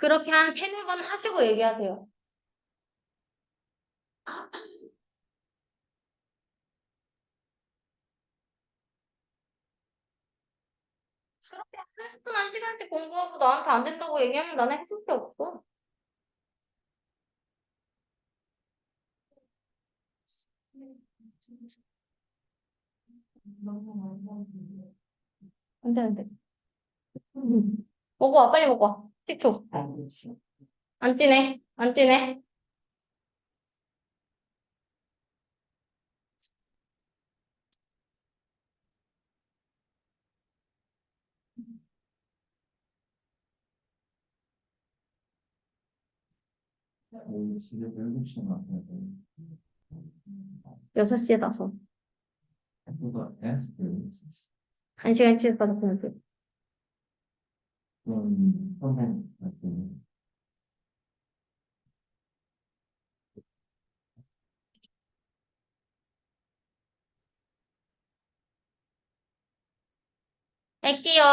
그렇게 한 세네 번 하시고 얘기하세요. 그렇게 30분, 1시간씩 공부하고 나한테 안 된다고 얘기하면 나는 했을 게 없어. 안 돼, 안 돼. 먹어, 빨리 먹어. 10초. 안 뛰네, 안 뛰네. 집에 7시에 나가야 돼. 6시에 나서. 그거 S 1시간 치 받아 보내세요. 그럼 선생님 할게요.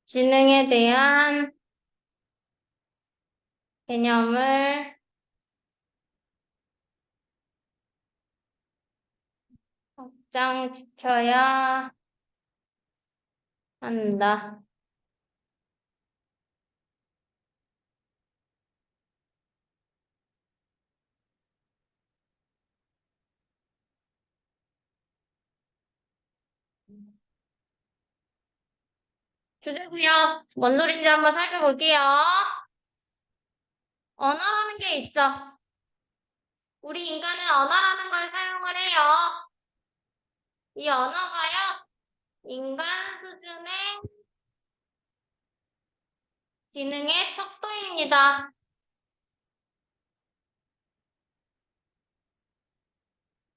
지능에 대한 개념을 확장시켜야 한다. 주제고요. 뭔 소린지 한번 살펴볼게요. 언어라는 게 있죠. 우리 인간은 언어라는 걸 사용을 해요. 이 언어가요, 인간 수준의 지능의 척도입니다.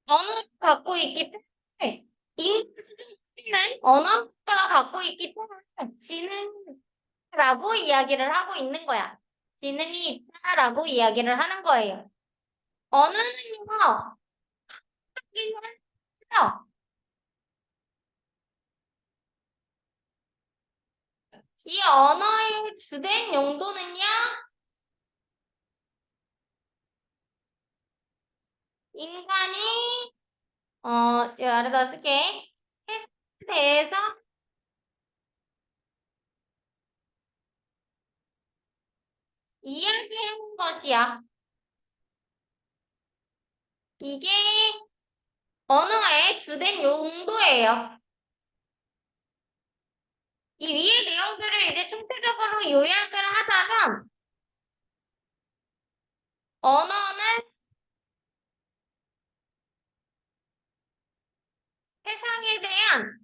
언어를 갖고 있기 때문에 인간 수준의 언어를 갖고 있기 때문에 지능이라고 이야기를 하고 있는 거야. 지능이 있다라고 이야기를 하는 거예요. 언어는요, 하긴 해요. 이 언어의 주된 용도는요, 인간이 이 아래다 쓸게. 해석에 대해서 이야기하는 것이야. 이게 언어의 주된 용도예요. 이 위의 내용들을 이제 총체적으로 요약을 하자면, 언어는 세상에 대한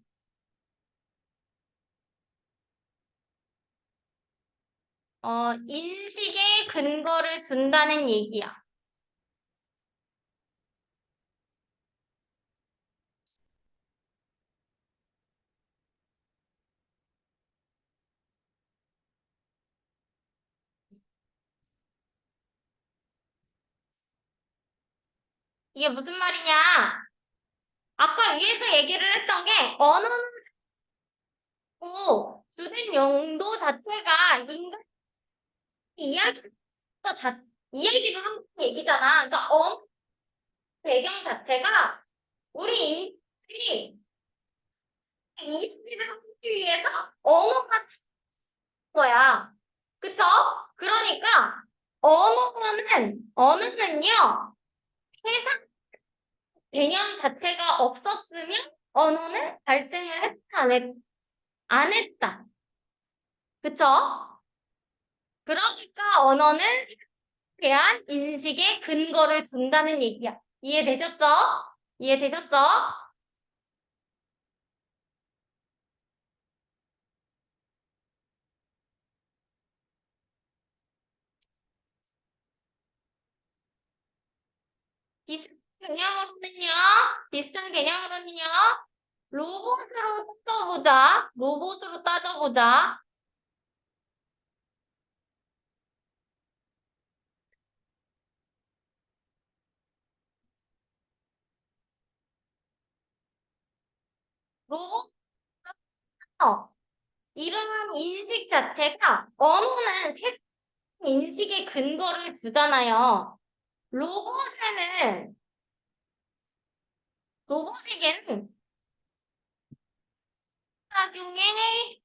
인식의 근거를 준다는 얘기야. 이게 무슨 말이냐? 아까 위에서 얘기를 했던 게 언어는 주된 용도 자체가 인간 이야기 이야기를 하는 얘기잖아. 그러니까 배경 자체가 우리 인간이 이야기를 하기 위해서 언어가 거야. 그쵸? 그러니까 언어는요 세상 개념 자체가 없었으면 언어는 발생을 했다 안 했다. 그쵸? 그러니까 언어는 대한 인식의 근거를 둔다는 얘기야. 이해되셨죠? 이해되셨죠? 비슷한 개념으로는요, 비슷한 개념으로는요, 로봇으로 따져보자. 로봇 이러한 인식 자체가 언어는 세상 인식의 근거를 두잖아요. 로봇에는 로봇에게는 작용의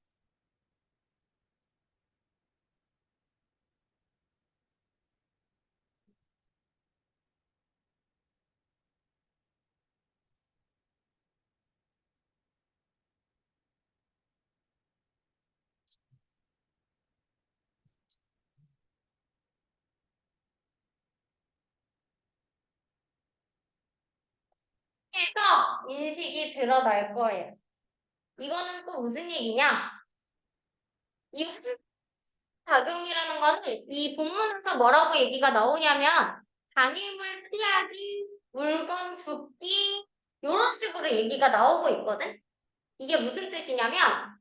에서 인식이 드러날 거예요. 이거는 또 무슨 얘기냐? 이 작용이라는 거는 이 본문에서 뭐라고 얘기가 나오냐면 장애물 피하기, 물건 줍기 이런 식으로 얘기가 나오고 있거든. 이게 무슨 뜻이냐면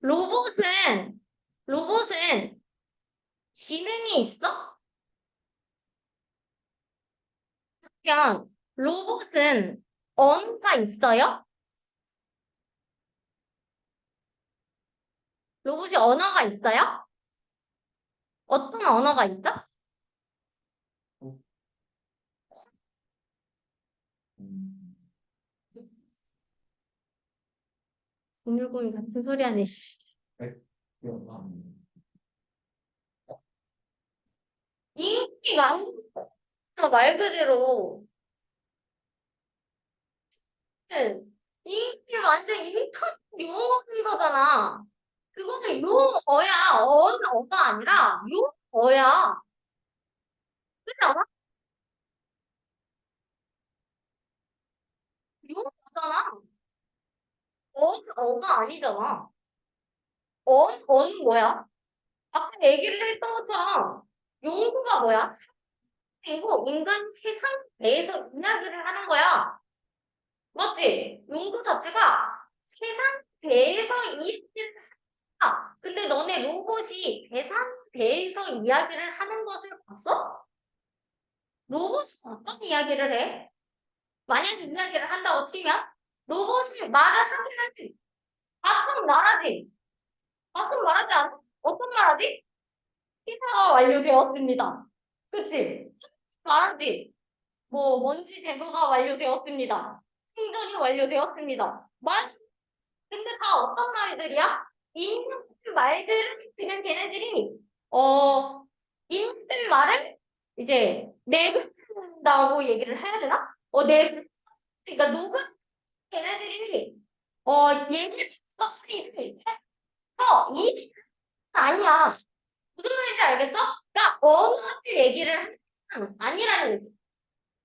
로봇은 로봇은 지능이 있어? 그냥 로봇은 언어가 있어요? 로봇이 언어가 있어요? 어떤 언어가 있죠? 음, 오늘고이 같은 소리 하네. 기억나. 인기 많은 말 그대로 인기 완전 인터넷 용어잖아. 그거는 용어야. 언어가 아니라 용어야. 그렇지 않아? 용어잖아. 언어가 아니잖아. 언어는 뭐야? 아까 얘기를 했던 것처럼 용도가 뭐야? 그리고 인간 세상 내에서 이야기를 하는 거야. 맞지? 용도 자체가 세상 대에서 이야기를 한다. 근데 너네 로봇이 세상 대에서 이야기를 하는 것을 봤어? 로봇이 어떤 이야기를 해? 만약에 이야기를 한다고 치면 로봇이 말을 하긴 하지. 가끔 말하지. 가끔 말하지 않아? 어떤 말하지? 피사가 완료되었습니다. 그치? 말하지. 뭐 먼지 제거가 완료되었습니다. 생전이 완료되었습니다. 근데 다 어떤 말들이야? 인물 말들을 그냥 걔네들이 인물 말을 이제 내뱉는다고 얘기를 해야 되나? 그러니까 녹음 걔네들이 얘기를 써리를 해서 이 아니야. 무슨 말인지 알겠어? 그러니까 언어를 얘기를 아니라는 얘기.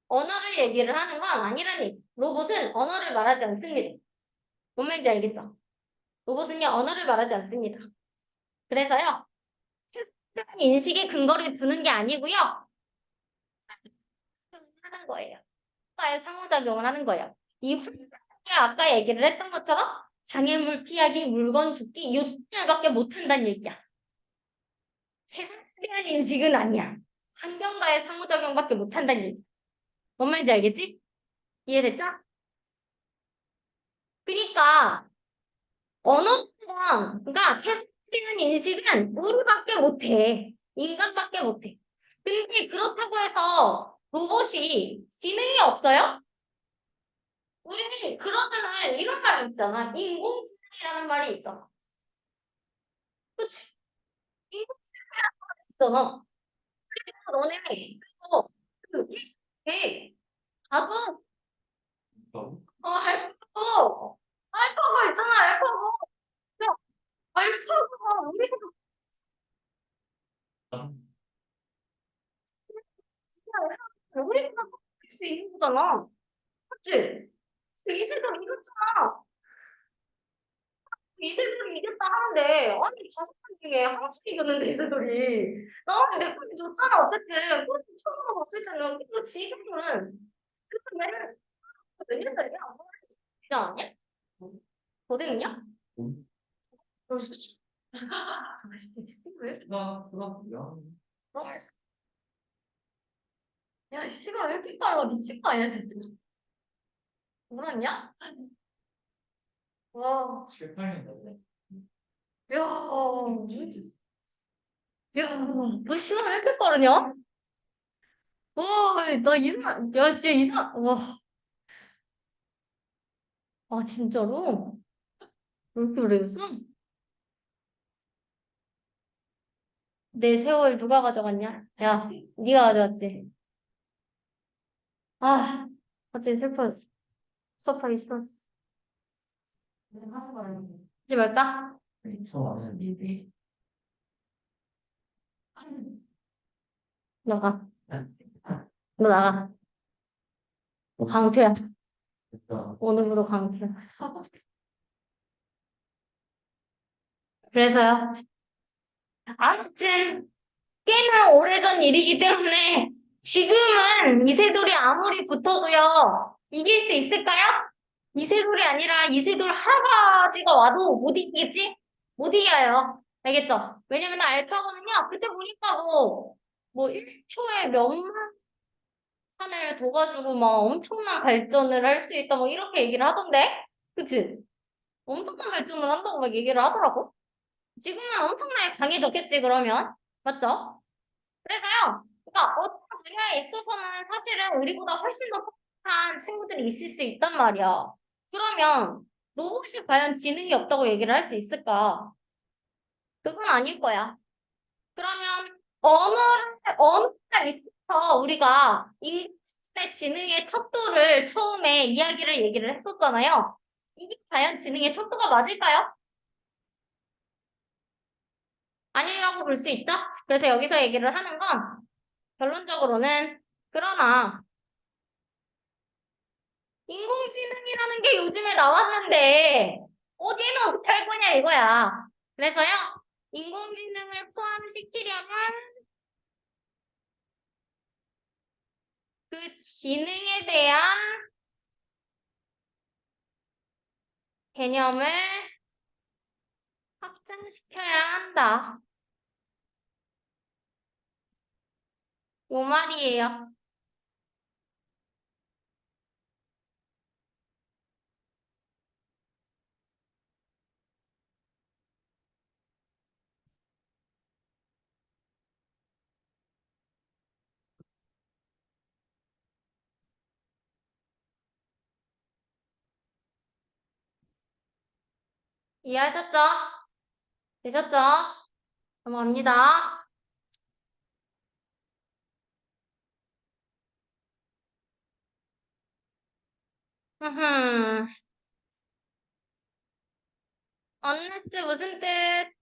언어를 얘기를 하는 건 아니라는 얘기. 로봇은 언어를 말하지 않습니다. 뭔 말인지 알겠죠? 로봇은요 언어를 말하지 않습니다. 그래서요 특별한 인식의 근거를 두는 게 아니고요 하는 거예요. 과의 상호작용을 하는 거예요. 이 환경에 아까 얘기를 했던 것처럼 장애물 피하기, 물건 줍기 요틀밖에 못한다는 얘기야. 세상에 대한 인식은 아니야. 환경과의 상호작용밖에 못한다는 얘기. 뭔 말인지 알겠지? 이해됐죠? 그러니까 언어랑 그러니까 세상에 대한 인식은 우리밖에 못해. 인간밖에 못해. 근데 그렇다고 해서 로봇이 지능이 없어요? 우리 그러면은 이런 말이 있잖아. 인공지능이라는 말이 있잖아. 그치? 인공지능이라는 말이 있잖아. 그래서 너네 그거 그 이게 나도 또? 알파고 있잖아 알파고. 야, 알파고가 우리가 우리가 할수 있는 거잖아. 그치? 이세돌 이겼잖아. 이세돌이 이겼다 하는데 아니 자석판 중에 하나씩 이겼는데 이세돌이 나한테 내 편이 줬잖아 어쨌든 그것도 처음으로 봤을 때는 근데 지금은 그때 몇년 전이야? 그냥 아니야? 더 됐냐? 음, 벌써? 왜? 뭐야? 야 시간 왜 이렇게 빨라 미친 거 아니야 진짜 울었냐? 와, 7, 8년 전에. 야, 너 시간 왜 이렇게 빠르냐? 와, 나 이상, 야, 진짜 이상, 와, 아, 진짜로? 왜 이렇게 오래 했어? 내 세월 누가 가져갔냐? 야, 네가 가져갔지. 아, 갑자기 슬퍼졌어. 수업하기 싫었어. 하지 말까? 수업하는 일이. 너가, 너 나가. 강퇴야. 그러니까 오늘부로 강퇴야. 그래서요. 아무튼, 꽤나 오래전 일이기 때문에 지금은 이세돌이 아무리 붙어도요, 이길 수 있을까요? 이세돌이 아니라 이세돌 할아버지가 와도 못 이기겠지? 못 이겨요. 알겠죠? 왜냐면 알파고는요, 그때 보니까 뭐 1초에 몇만 판을 둬가지고 막 엄청난 발전을 할 수 있다, 뭐 이렇게 얘기를 하던데? 그치? 엄청난 발전을 한다고 막 얘기를 하더라고. 지금은 엄청나게 강해졌겠지, 그러면. 맞죠? 그래서요. 그러니까 어떤 분야에 있어서는 사실은 우리보다 훨씬 더 똑똑한 친구들이 있을 수 있단 말이야. 그러면 로봇이 과연 지능이 없다고 얘기를 할 수 있을까? 그건 아닐 거야. 그러면 어느 때부터 우리가 인간의 지능의 척도를 처음에 이야기를 얘기를 했었잖아요. 이게 과연 지능의 척도가 맞을까요? 아니라고 볼 수 있죠? 그래서 여기서 얘기를 하는 건 결론적으로는 그러나 인공지능이라는 게 요즘에 나왔는데 어디에는 어떻게 할 거냐 이거야. 그래서요. 인공지능을 포함시키려면 그 지능에 대한 개념을 확장시켜야 한다. 요 말이에요. 이해하셨죠? 되셨죠? 넘어갑니다. 흠흠. unless 무슨 뜻?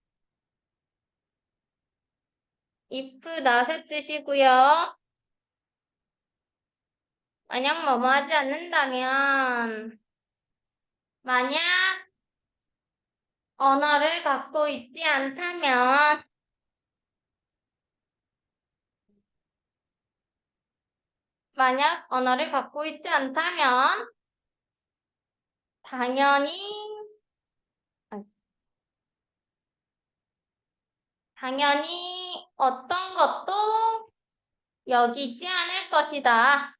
if not의 뜻이고요. 만약 뭐뭐 하지 않는다면 만약 언어를 갖고 있지 않다면 만약 언어를 갖고 있지 않다면 당연히 아니, 당연히 어떤 것도 여기지 않을 것이다.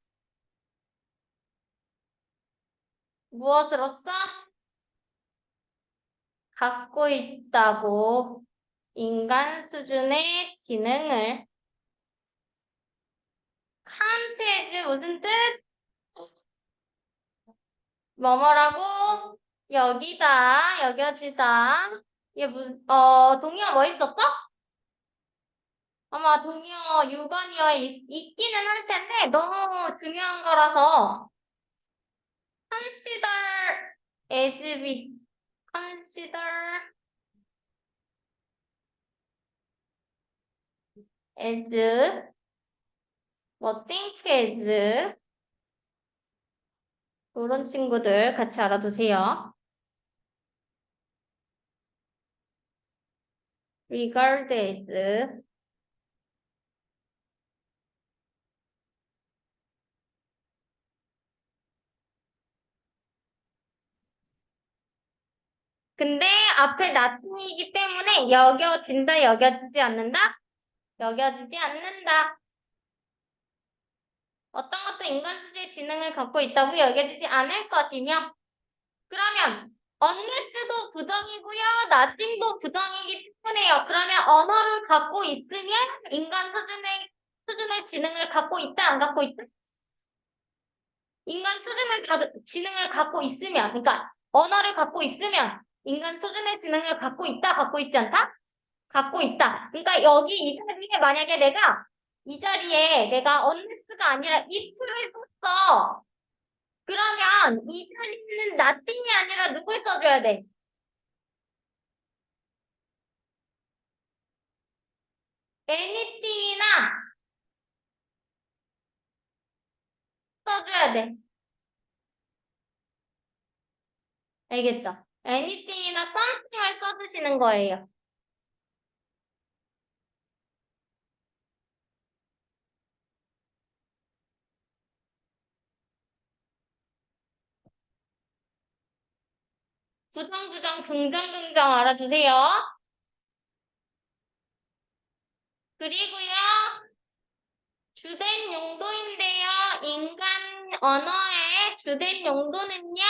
무엇으로써 갖고 있다고 인간 수준의 지능을 칸트에즈 무슨 뜻? 뭐뭐라고 여기다 여겨지다. 이게 동의어 뭐 있었어? 아마 동의어 유관이어에 있기는 할 텐데 너무 중요한 거라서 consider as consider as 뭐 think as 이런 친구들 같이 알아두세요. regard as 근데 앞에 nothing이기 때문에 여겨진다, 여겨지지 않는다? 여겨지지 않는다. 어떤 것도 인간 수준의 지능을 갖고 있다고 여겨지지 않을 것이며 그러면 unless도 부정이고요. nothing도 부정이기 때문에요. 그러면 언어를 갖고 있으면 인간 수준의 지능을 갖고 있다, 안 갖고 있다? 인간 지능을 갖고 있으면, 그러니까 언어를 갖고 있으면 인간 수준의 지능을 갖고 있다, 갖고 있지 않다? 갖고 있다. 그러니까 여기 이 자리에 만약에 이 자리에 내가 unless가 아니라 if를 썼어. 그러면 이 자리는 nothing이 아니라 누굴 써줘야 돼? anything이나 써줘야 돼. 알겠죠? anything이나 something을 써주시는 거예요. 부정, 긍정 알아두세요. 그리고요, 주된 용도인데요. 인간 언어의 주된 용도는요,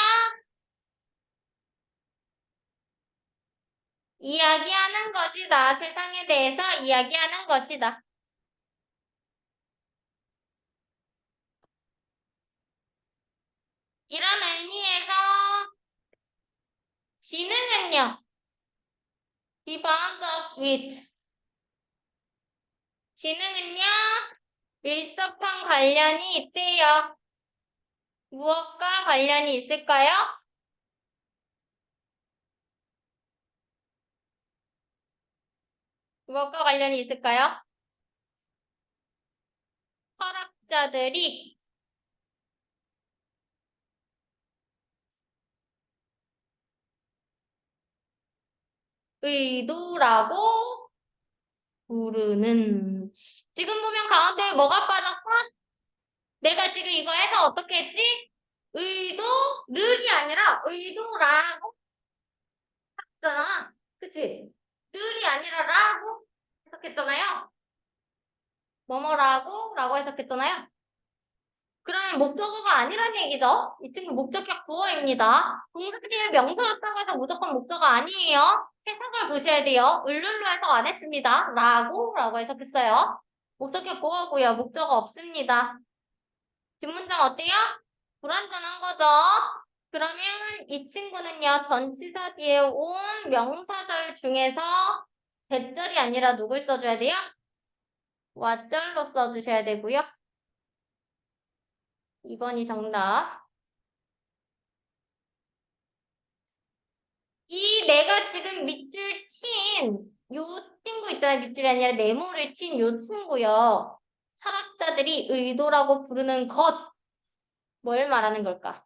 이야기하는 것이다. 세상에 대해서 이야기하는 것이다. 이런 의미에서 지능은요, be bound up with. 지능은요, 밀접한 관련이 있대요. 무엇과 관련이 있을까요? 무엇과 관련이 있을까요? 철학자들이 의도라고 부르는. 지금 보면 가운데 뭐가 빠졌어? 내가 지금 이거 해서 어떻게 했지? 의도를이 아니라 의도라고 했잖아. 그치? 를이 아니라 라고 해석했잖아요. 뭐뭐라고 해석했잖아요. 그러면 목적어가 아니란 얘기죠. 이 친구 목적격 보어입니다. 동사 뒤에 명사 왔다고 해서 무조건 목적어 아니에요. 해석을 보셔야 돼요. 을룰로 해석 안 했습니다. 라고 해석했어요. 목적격 보어고요. 목적어 없습니다. 뒷문장 어때요? 불완전한 거죠? 그러면 이 친구는요. 전치사 뒤에 온 명사절 중에서 대절이 아니라 누굴 써줘야 돼요? 왓절로 써주셔야 되고요. 2번이 정답. 이 내가 지금 밑줄 친 요 친구 있잖아요. 밑줄이 아니라 네모를 친 요 친구요. 철학자들이 의도라고 부르는 것. 뭘 말하는 걸까?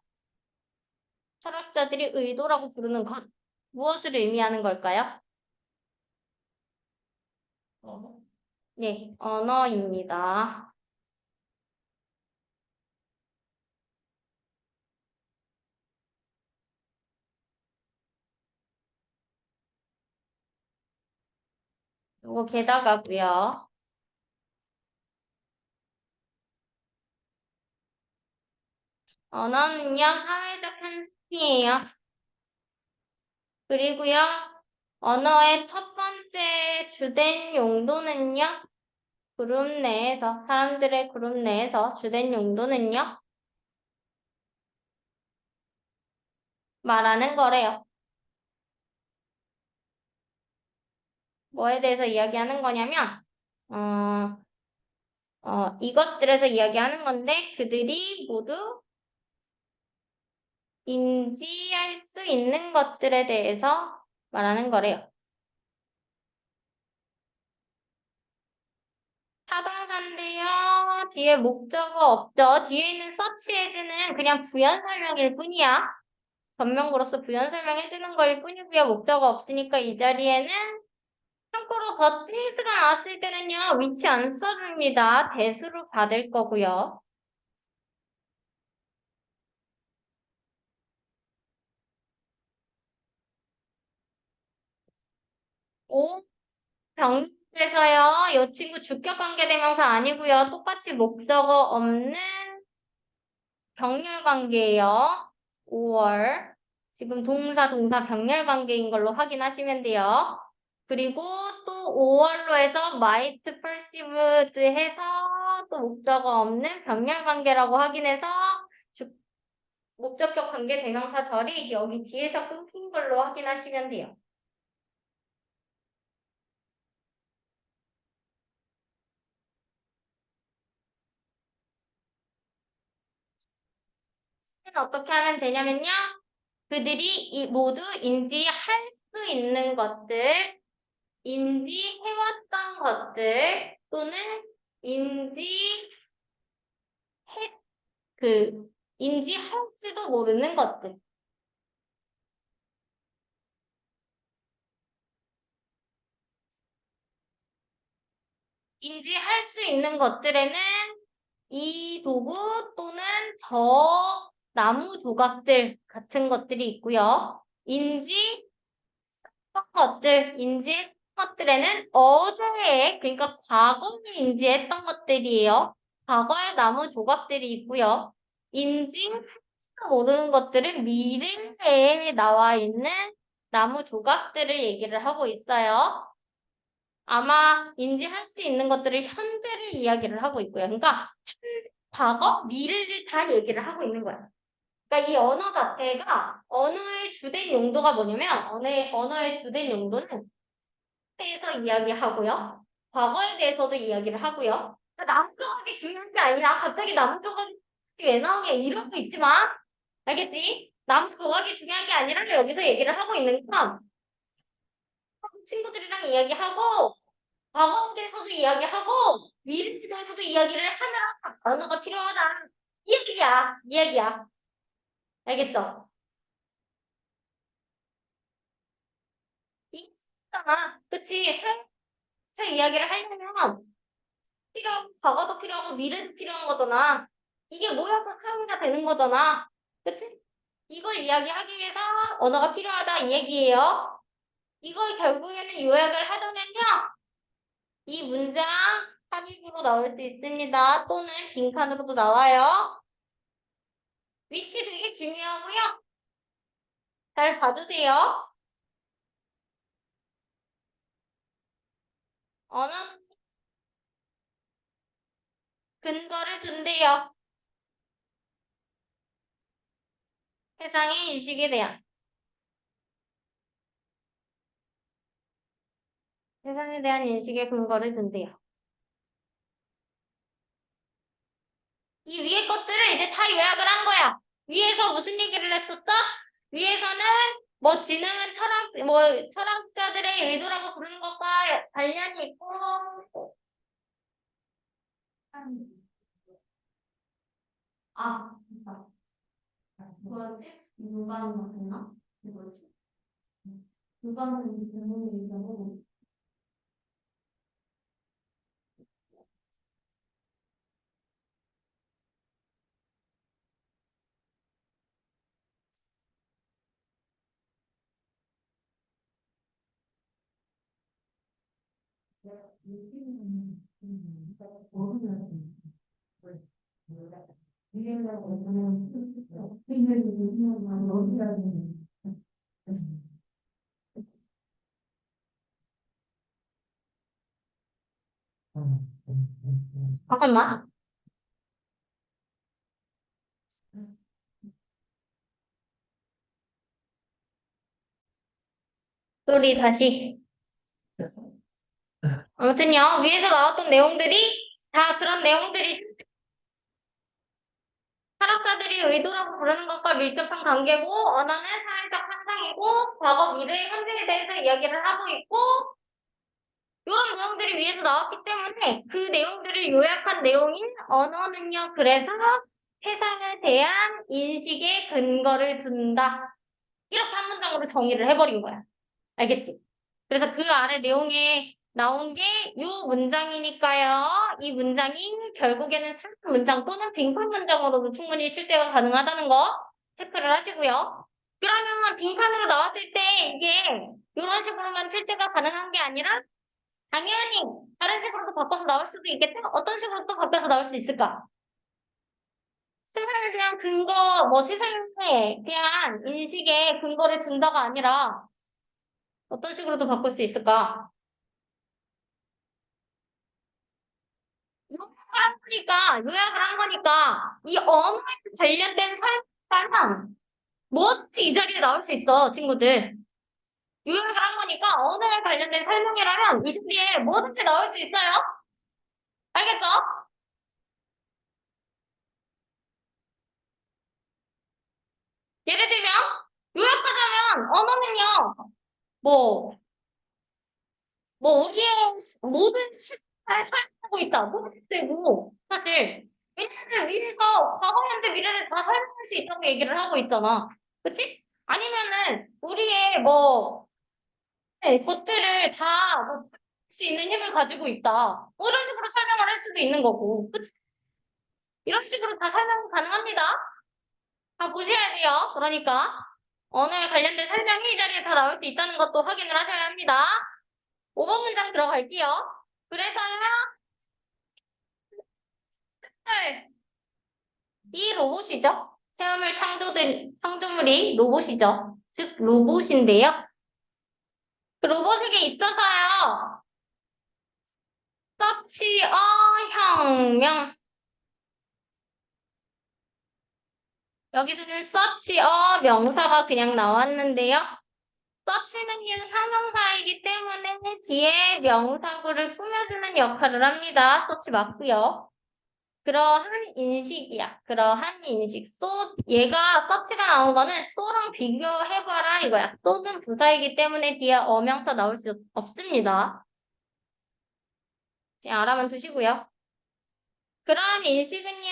철학자들이 의도라고 부르는 것. 무엇을 의미하는 걸까요? 어, 네, 언어입니다. 요거 게다가고요. 언어는요, 사회적 현상이에요. 그리고요, 언어의 첫 번째 주된 용도는요, 사람들의 그룹 내에서 주된 용도는요, 말하는 거래요. 뭐에 대해서 이야기하는 거냐면, 어, 이것들에서 이야기하는 건데, 그들이 모두 인지할 수 있는 것들에 대해서 말하는 거래요. 타동사인데요. 뒤에 목적어 없죠. 뒤에 있는 search as는 그냥 부연 설명일 뿐이야. 전명구로서 부연 설명해주는 거일 뿐이고요. 목적어 없으니까 이 자리에는 참고로 더 thing스가 나왔을 때는요. 위치 안 써줍니다. 대수로 받을 거고요. 오, 병에서요. 이 친구 주격 관계대명사 아니고요. 똑같이 목적어 없는 병렬 관계예요. 5월. 지금 동사 병렬 관계인 걸로 확인하시면 돼요. 그리고 또 5월로 해서 might perceived 해서 또 목적어 없는 병렬 관계라고 확인해서 목적격 관계 대명사 절이 여기 뒤에서 끊긴 걸로 확인하시면 돼요. 어떻게 하면 되냐면요. 그들이 모두 인지할 수 있는 것들, 인지해왔던 것들 또는 인지 인지할지도 모르는 것들. 인지할 수 있는 것들에는 이 도구 또는 저 나무 조각들 같은 것들이 있고요. 인지했던 인지했던 것들에는 어제의, 그러니까 과거에 인지했던 것들이에요. 과거의 나무 조각들이 있고요. 인지할지도 모르는 것들은 미래에 나와 있는 나무 조각들을 얘기를 하고 있어요. 아마 인지할 수 있는 것들을 현재를 이야기를 하고 있고요. 그러니까 과거, 미래를 다 얘기를 하고 있는 거야. 그러니까 이 언어 자체가 언어의 주된 용도가 뭐냐면 언어의 주된 용도는 대해서 이야기하고요. 과거에 대해서도 이야기를 하고요. 그러니까 나무 조각이 중요한 게 아니라 갑자기 나무 조각이 왜 나오냐 이러고 있지 마. 알겠지? 나무 조각이 중요한 게 아니라 여기서 얘기를 하고 있는 건 친구들이랑 이야기하고 과거에 대해서도 이야기하고 미래에 대해서도 이야기를 하면 언어가 필요하다. 이야기야. 알겠죠? 이잖아. 그치? 새 이야기를 하려면 필요하고 과거도 필요하고 미래도 필요한 거잖아. 이게 모여서 사용이 되는 거잖아. 그치? 이걸 이야기하기 위해서 언어가 필요하다 이 얘기예요. 이걸 결국에는 요약을 하자면요. 이 문장 삽입으로 나올 수 있습니다. 또는 빈칸으로도 나와요. 위치 되게 중요하고요. 잘 봐주세요. 언어는 근거를 준대요. 세상의 인식에 대한. 세상에 대한 인식의 근거를 준대요. 이 위에 것들을 이제 다 요약을 한 거야. 위에서 무슨 얘기를 했었죠? 위에서는 뭐 지능은 철학자들의 의도라고 부르는 것과 관련이 있고, 진짜. 뭐였지? 누가 했나? 뭐였지? 누가 하는 질문이냐고. 잠깐만. 우리 다시. 아무튼요, 위에서 나왔던 내용들이 다 그런 내용들이 철학자들이 의도라고 부르는 것과 밀접한 관계고, 언어는 사회적 현상이고, 과거, 미래, 현재에 대해서 이야기를 하고 있고, 이런 내용들이 위에서 나왔기 때문에 그 내용들을 요약한 내용인 언어는요, 그래서 세상에 대한 인식의 근거를 둔다. 이렇게 한 문장으로 정의를 해버린 거야. 알겠지? 그래서 그 안에 내용에 나온 게 이 문장이니까요. 이 문장이 결국에는 산 문장 또는 빈칸 문장으로도 충분히 출제가 가능하다는 거 체크를 하시고요. 그러면 빈칸으로 나왔을 때 이게 이런 식으로만 출제가 가능한 게 아니라 당연히 다른 식으로도 바꿔서 나올 수도 있겠다. 어떤 식으로 또 바꿔서 나올 수 있을까? 세상에 대한 근거, 뭐 세상에 대한 인식에 근거를 준다가 아니라 어떤 식으로도 바꿀 수 있을까? 요약을 한 거니까 이 언어에 관련된 설명 뭐든지 이 자리에 나올 수 있어, 친구들. 요약을 한 거니까 언어에 관련된 설명이라면 이 자리에 뭐든지 나올 수 있어요. 알겠죠? 예를 들면 요약하자면 언어는요, 뭐, 우리의 모든 시간을 설명하고 있다. 뭐 되고 사실 왜냐면 위에서 과거, 현재, 미래를 다 설명할 수 있다고 얘기를 하고 있잖아. 그치? 아니면은 우리의 뭐 것들을 다뭐수 있는 힘을 가지고 있다. 뭐 이런 식으로 설명을 할 수도 있는 거고. 그치? 이런 식으로 다 설명이 가능합니다. 다 보셔야 돼요. 그러니까 언어에 관련된 설명이 이 자리에 다 나올 수 있다는 것도 확인을 하셔야 합니다. 5번 문장 들어갈게요. 그래서요, 네, 이 로봇이죠. 체험을 창조물이 로봇이죠. 즉, 로봇인데요. 그 로봇에게 있어서요, 서치어 혁명. 여기서는 서치어 명사가 그냥 나왔는데요. 서치는 형용사이기 때문에 뒤에 명사구를 꾸며주는 역할을 합니다. 서치 맞고요. 그러한 인식이야. 그러한 인식. 얘가 서치가 나온 거는 쏘랑 비교해봐라 이거야. 쏘는 부사이기 때문에 뒤에 어명사 나올 수 없습니다. 그냥 알아만 두시고요. 그러한 인식은요.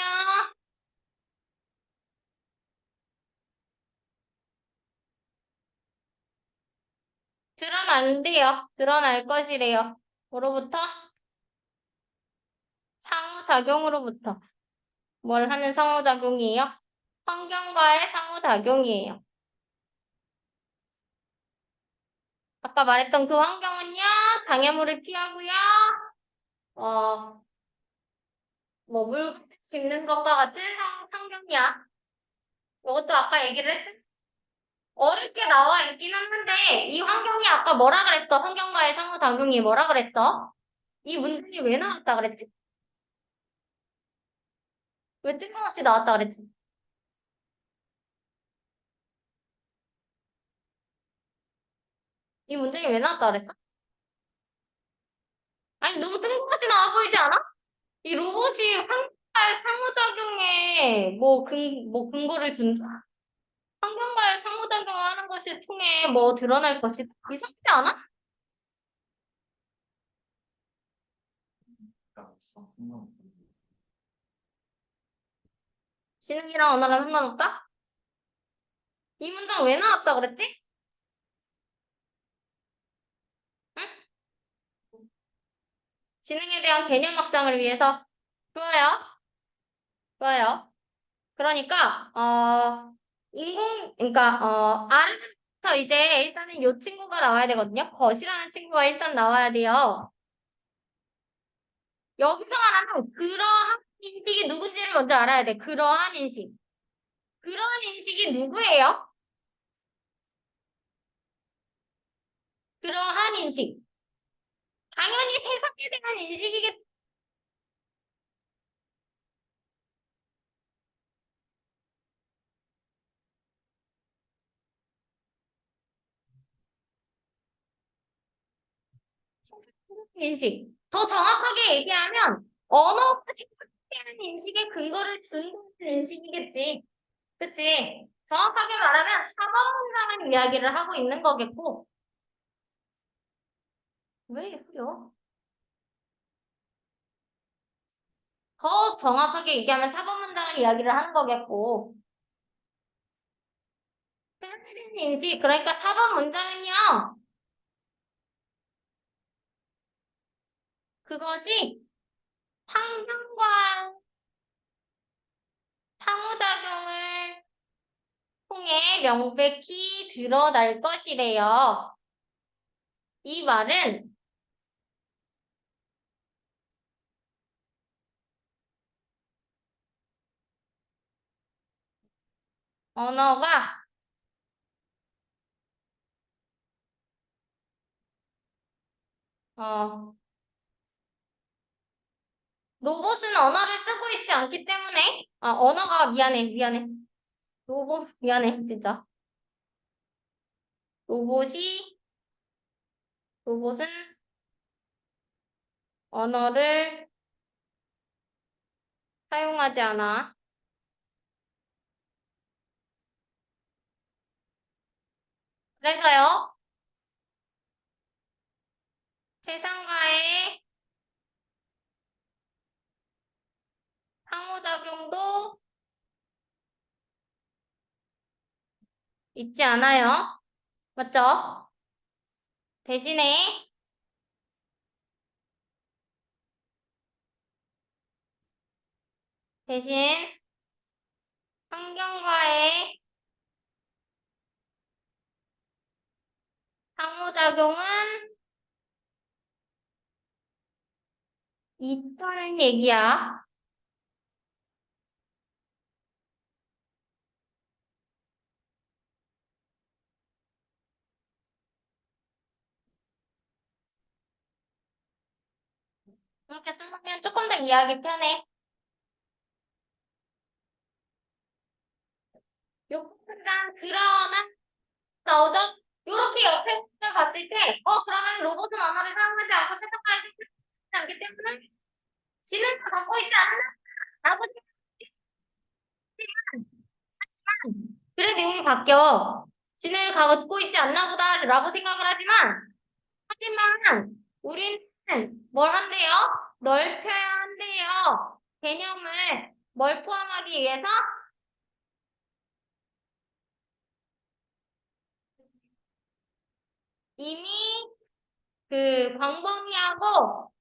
드러난대요. 드러날 것이래요. 뭐로부터? 상호작용으로부터. 뭘 하는 상호작용이에요? 환경과의 상호작용이에요. 아까 말했던 그 환경은요, 장애물을 피하고요, 어, 뭐, 물건 짚는 것과 같은 환경이야. 이것도 아까 얘기를 했지? 어렵게 나와 있긴 했는데, 이 환경이 아까 뭐라 그랬어? 환경과의 상호작용이 뭐라 그랬어? 이 문장이 왜 나왔다 그랬지? 왜 뜬금없이 나왔다 그랬지? 이 문장이 왜 나왔다 그랬어? 아니, 너무 뜬금없이 나와 보이지 않아? 이 로봇이 환경과의 상호작용에 뭐 근거를 준다. 환경과의 상호작용을 하는 것을 통해 뭐 드러날 것이 이상하지 않아? 지능이랑 언어랑 상관없다? 이 문장 왜 나왔다 그랬지? 응? 지능에 대한 개념 확장을 위해서 좋아요. 좋아요. 그러니까 그러니까 아래부터 이제 일단은 이 친구가 나와야 되거든요. 것이라는 친구가 일단 나와야 돼요. 여기서 말하는 그러한 인식이 누군지를 먼저 알아야 돼. 그러한 인식. 그러한 인식이 누구예요? 그러한 인식. 당연히 세상에 대한 인식이겠지. 인식. 더 정확하게 얘기하면 언어가 생성되는 인식의 근거를 준 인식이겠지. 그치? 정확하게 말하면 사법문라는 이야기를 하고 있는 거겠고. 왜 흐려? 더 정확하게 얘기하면 사법문장을 이야기를 하는 거겠고. 생성되는 인식. 그러니까 사법문장은요. 그것이 환경과 상호작용을 통해 명백히 드러날 것이래요. 이 말은 언어가 어 로봇은 언어를 쓰고 있지 않기 때문에 언어가 미안해 로봇 미안해 진짜 로봇이 로봇은 언어를 사용하지 않아. 그래서요 세상과의 상호작용도 있지 않아요. 맞죠? 대신에 대신 환경과의 상호작용은 있다는 얘기야. 그렇게 쓰면 조금 더 이해하기 편해. 요거는 그러나 나오죠? 요렇게 옆에 봤을 때, 그러면 로봇은 언어를 사용하지 않고 세상과의 소통을 하지 않기 때문에 지능을 갖고 있지 않나? 라고 생각하지만, 그래 내용이 바뀌어. 지능을 갖고 있지 않나 보다 라고 생각을 하지만, 우리는 뭘 한대요? 넓혀야 한대요. 개념을 뭘 포함하기 위해서? 이미 그 광범위하고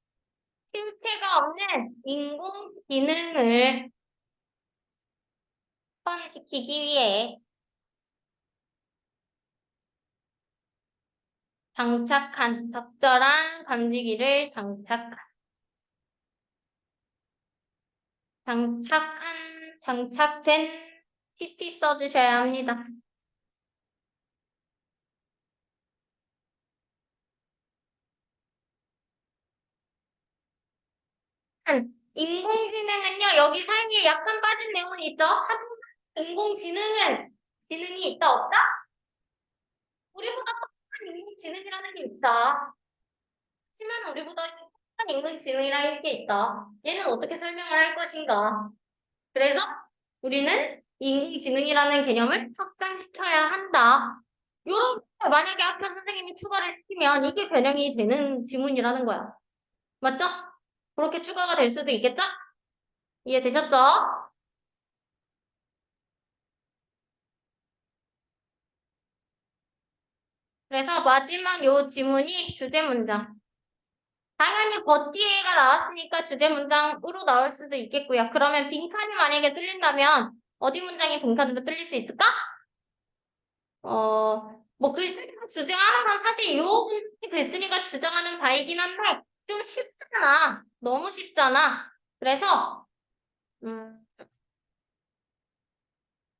실체가 없는 인공지능을 포함시키기 위해 장착한 적절한 감지기를 장착된 PP 써주셔야 합니다. 인공지능은요, 여기 사이에 약간 빠진 내용은 있죠? 하지만 인공지능은 지능이 있다, 없다? 우리보다 똑똑한 인공지능이라는 게 있다. 하지만 우리보다 똑똑한 인공지능이라는 게 있다. 얘는 어떻게 설명을 할 것인가? 그래서 우리는 인공지능이라는 개념을 확장시켜야 한다. 요런 거 만약에 학교 선생님이 추가를 시키면 이게 변형이 되는 지문이라는 거야. 맞죠? 그렇게 추가가 될 수도 있겠죠? 이해되셨죠? 그래서 마지막 요 지문이 주제 문장. 당연히 버티에가 나왔으니까 주제 문장으로 나올 수도 있겠고요. 그러면 빈칸이 만약에 뚫린다면 어디 문장이 빈칸으로 뚫릴 수 있을까? 뭐 글쓰기가 주장하는 건 사실 요 문장이 글쓰기가 주장하는 바이긴 한데 좀 쉽잖아. 너무 쉽잖아. 그래서 음,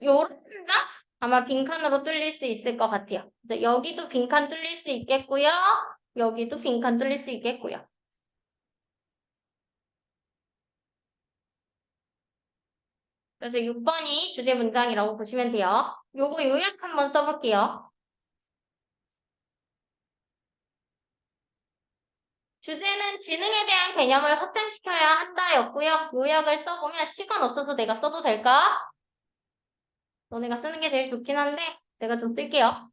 요런 문장 아마 빈칸으로 뚫릴 수 있을 것 같아요. 그래서 여기도 빈칸 뚫릴 수 있겠고요. 여기도 빈칸 뚫릴 수 있겠고요. 그래서 6번이 주제 문장이라고 보시면 돼요. 요거 요약 한번 써볼게요. 주제는 지능에 대한 개념을 확장시켜야 한다였고요. 요약을 써보면 시간 없어서 내가 써도 될까? 너네가 쓰는 게 제일 좋긴 한데 내가 좀 쓸게요.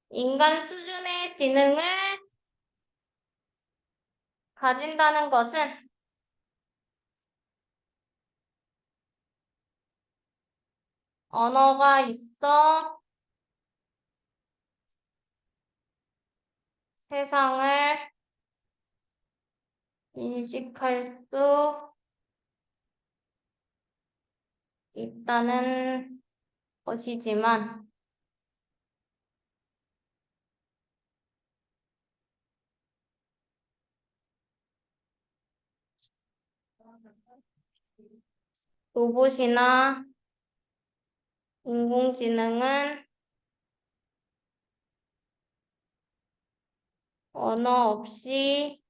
인간 수준의 지능을 가진다는 것은 언어가 있어 세상을 인식할 수 있다는 것이지만 로봇이나 인공지능은 언어 없이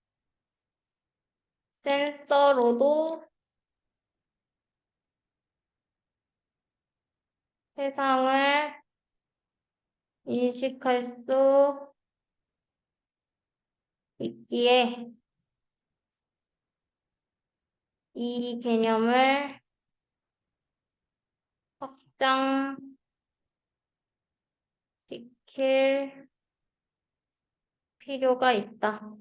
센서로도 세상을 인식할 수 있기에 이 개념을 확장시킬 필요가 있다.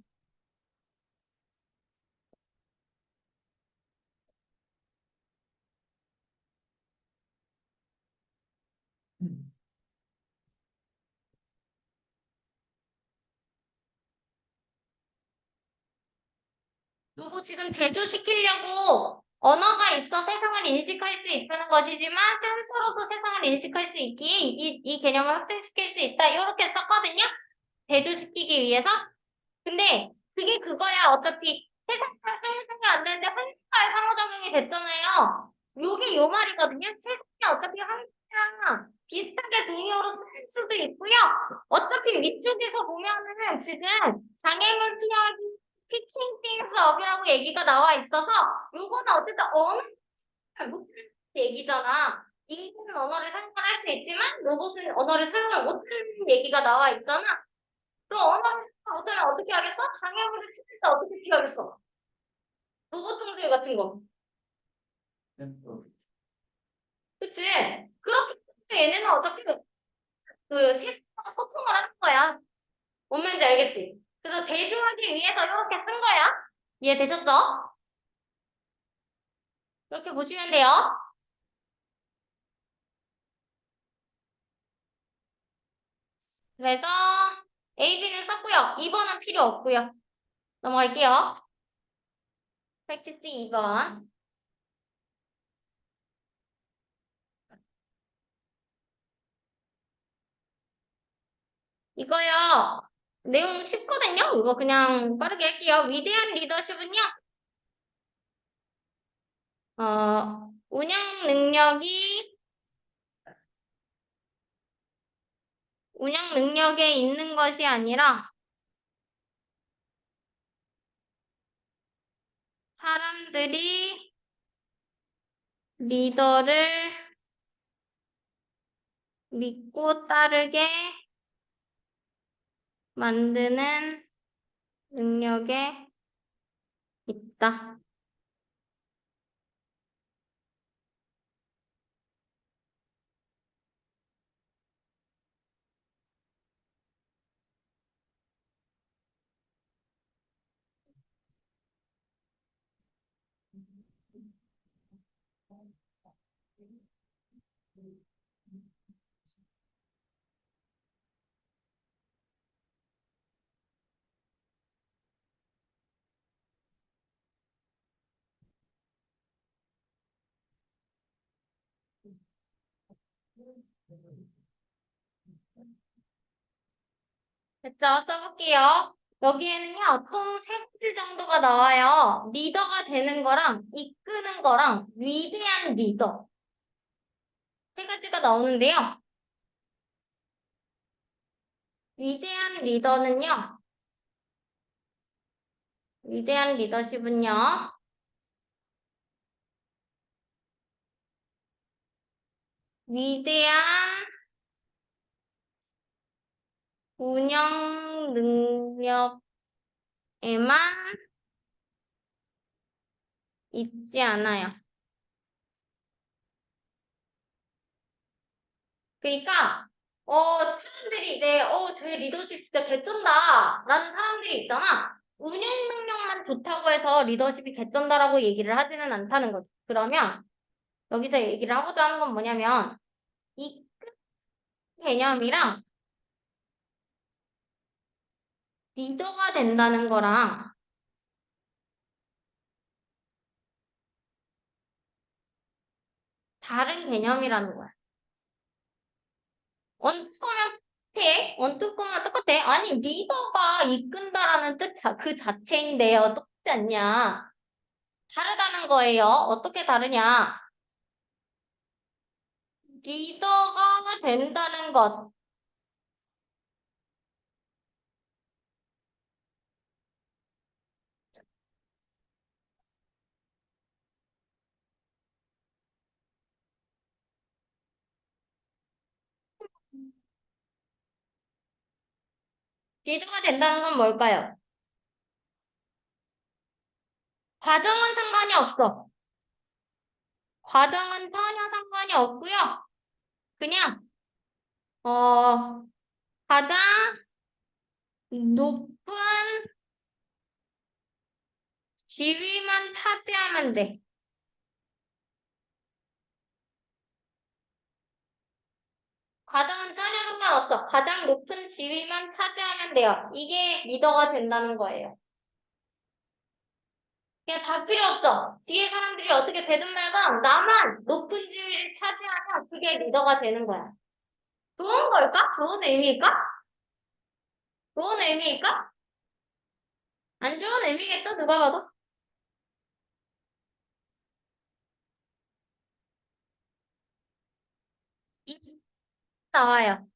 누구 지금 대조시키려고 언어가 있어 세상을 인식할 수 있다는 것이지만 센서로도 세상을 인식할 수 있기에 이 개념을 확장시킬 수 있다. 이렇게 썼거든요. 대조시키기 위해서. 근데 그게 그거야. 어차피 세상과 상호작용이 안 되는데 한국과의 상호작용이 됐잖아요. 요게 요 말이거든요. 세상이 어차피 한국이랑 비슷하게 동의어로 쓸 수도 있고요. 어차피 위쪽에서 보면은 지금 장애물 피하기 teaching things up이라고 얘기가 나와 있어서 요거는 어쨌든 언어를 못하는 얘기잖아. 인간은 언어를 사용을 할 수 있지만 로봇은 언어를 사용을 못하는 얘기가 나와 있잖아. 그럼 언어를 사용 못하면 어떻게 하겠어? 장애물을 치울 때 어떻게 피하겠어? 로봇 청소기 같은 거. 센터. 그치? 그렇게 해서 얘네는 어차피 그 세상과 소통을 하는 거야. 뭔 말인지 알겠지? 그래서 대조하기 위해서 이렇게 쓴 거야. 이해되셨죠? 이렇게 보시면 돼요. 그래서 A, B는 썼고요. 2번은 필요 없고요. 넘어갈게요. 프랙티스 2번. 이거요. 내용 쉽거든요. 이거 그냥 빠르게 할게요. 위대한 리더십은요. 운영 능력에 있는 것이 아니라 사람들이 리더를 믿고 따르게 만드는 능력에 있다. 됐죠? 써볼게요. 여기에는요, 총 세 가지 정도가 나와요. 리더가 되는 거랑, 이끄는 거랑, 위대한 리더. 세 가지가 나오는데요. 위대한 리더는요, 위대한 리더십은요, 위대한 운영 능력에만 있지 않아요. 그러니까 사람들이 이제 쟤 리더십 진짜 개쩐다 라는 사람들이 있잖아. 운영 능력만 좋다고 해서 리더십이 개쩐다라고 얘기를 하지는 않다는 거지. 그러면 여기서 얘기를 하고자 하는 건 뭐냐면 이 개념이랑 리더가 된다는 거랑 다른 개념이라는 거야. 원투면 똑같아. 원투면 똑같아. 아니 리더가 이끈다라는 뜻 그 자체인데요. 똑같지 않냐. 다르다는 거예요. 어떻게 다르냐. 리더가 된다는 것. 리더가 된다는 건 뭘까요? 과정은 상관이 없어. 과정은 전혀 상관이 없고요. 그냥 가장 높은 지위만 차지하면 돼. 과정은 전혀 상관없어. 가장 높은 지위만 차지하면 돼요. 이게 리더가 된다는 거예요. 그냥 다 필요 없어. 뒤에 사람들이 어떻게 되든 말건 나만 높은 지위를 차지하면 그게 리더가 되는 거야. 좋은 걸까? 좋은 의미일까? 좋은 의미일까? 안 좋은 의미겠죠? 누가 봐도. 이 나와요.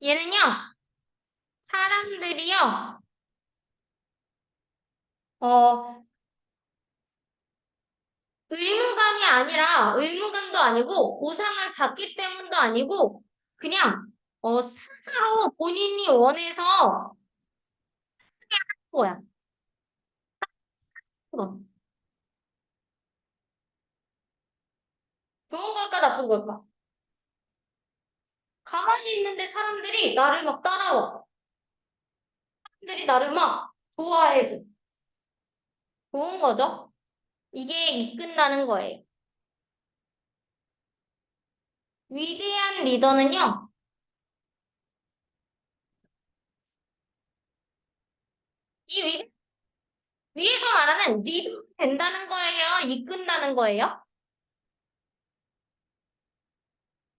얘는요, 사람들이요, 어, 의무감도 아니고, 보상을 받기 때문도 아니고, 그냥, 스스로 본인이 원해서 하는 거야. 그거. 좋은 걸까, 나쁜 걸까? 가만히 있는데 사람들이 나를 막 따라와. 사람들이 나를 막 좋아해줘. 좋은 거죠? 이게 이끈다는 거예요. 위대한 리더는요, 이 위에서 말하는 리더 된다는 거예요? 이끈다는 거예요?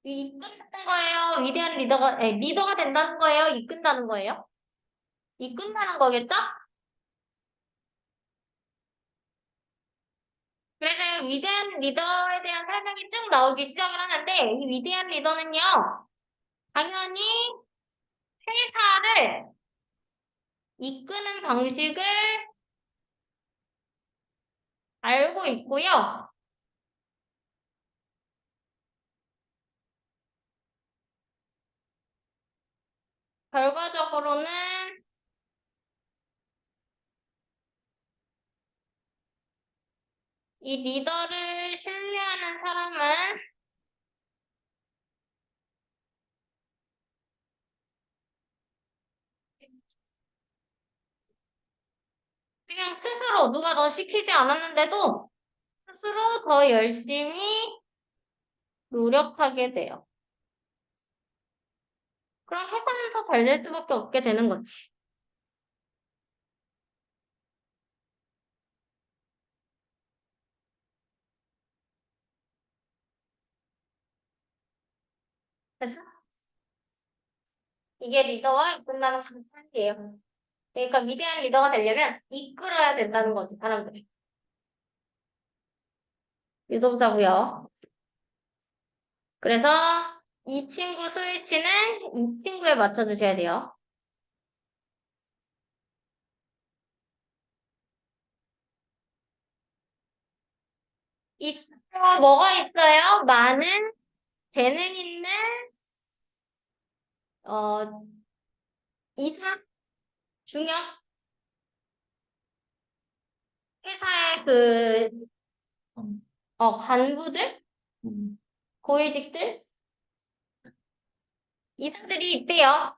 이끈다는 거예요? 위대한 리더가 된다는 거예요? 이끈다는 거예요? 이끈다는 거겠죠? 그래서 위대한 리더에 대한 설명이 쭉 나오기 시작을 하는데, 이 위대한 리더는요, 당연히 회사를 이끄는 방식을 알고 있고요. 결과적으로는 이 리더를 신뢰하는 사람은 그냥 스스로 누가 더 시키지 않았는데도 스스로 더 열심히 노력하게 돼요. 그럼 회사는 더 잘 될 수밖에 없게 되는 거지. 그래서 이게 리더와 이끈다는 관찰이에요. 그러니까 위대한 리더가 되려면 이끌어야 된다는 거지, 사람들이. 유도자고요. 그래서 이 친구 스위치는 이 친구에 맞춰주셔야 돼요. 있어요. 뭐가 있어요? 많은 재능 있는 어 이사 중요 회사의 간부들 고위직들 이사들이 있대요.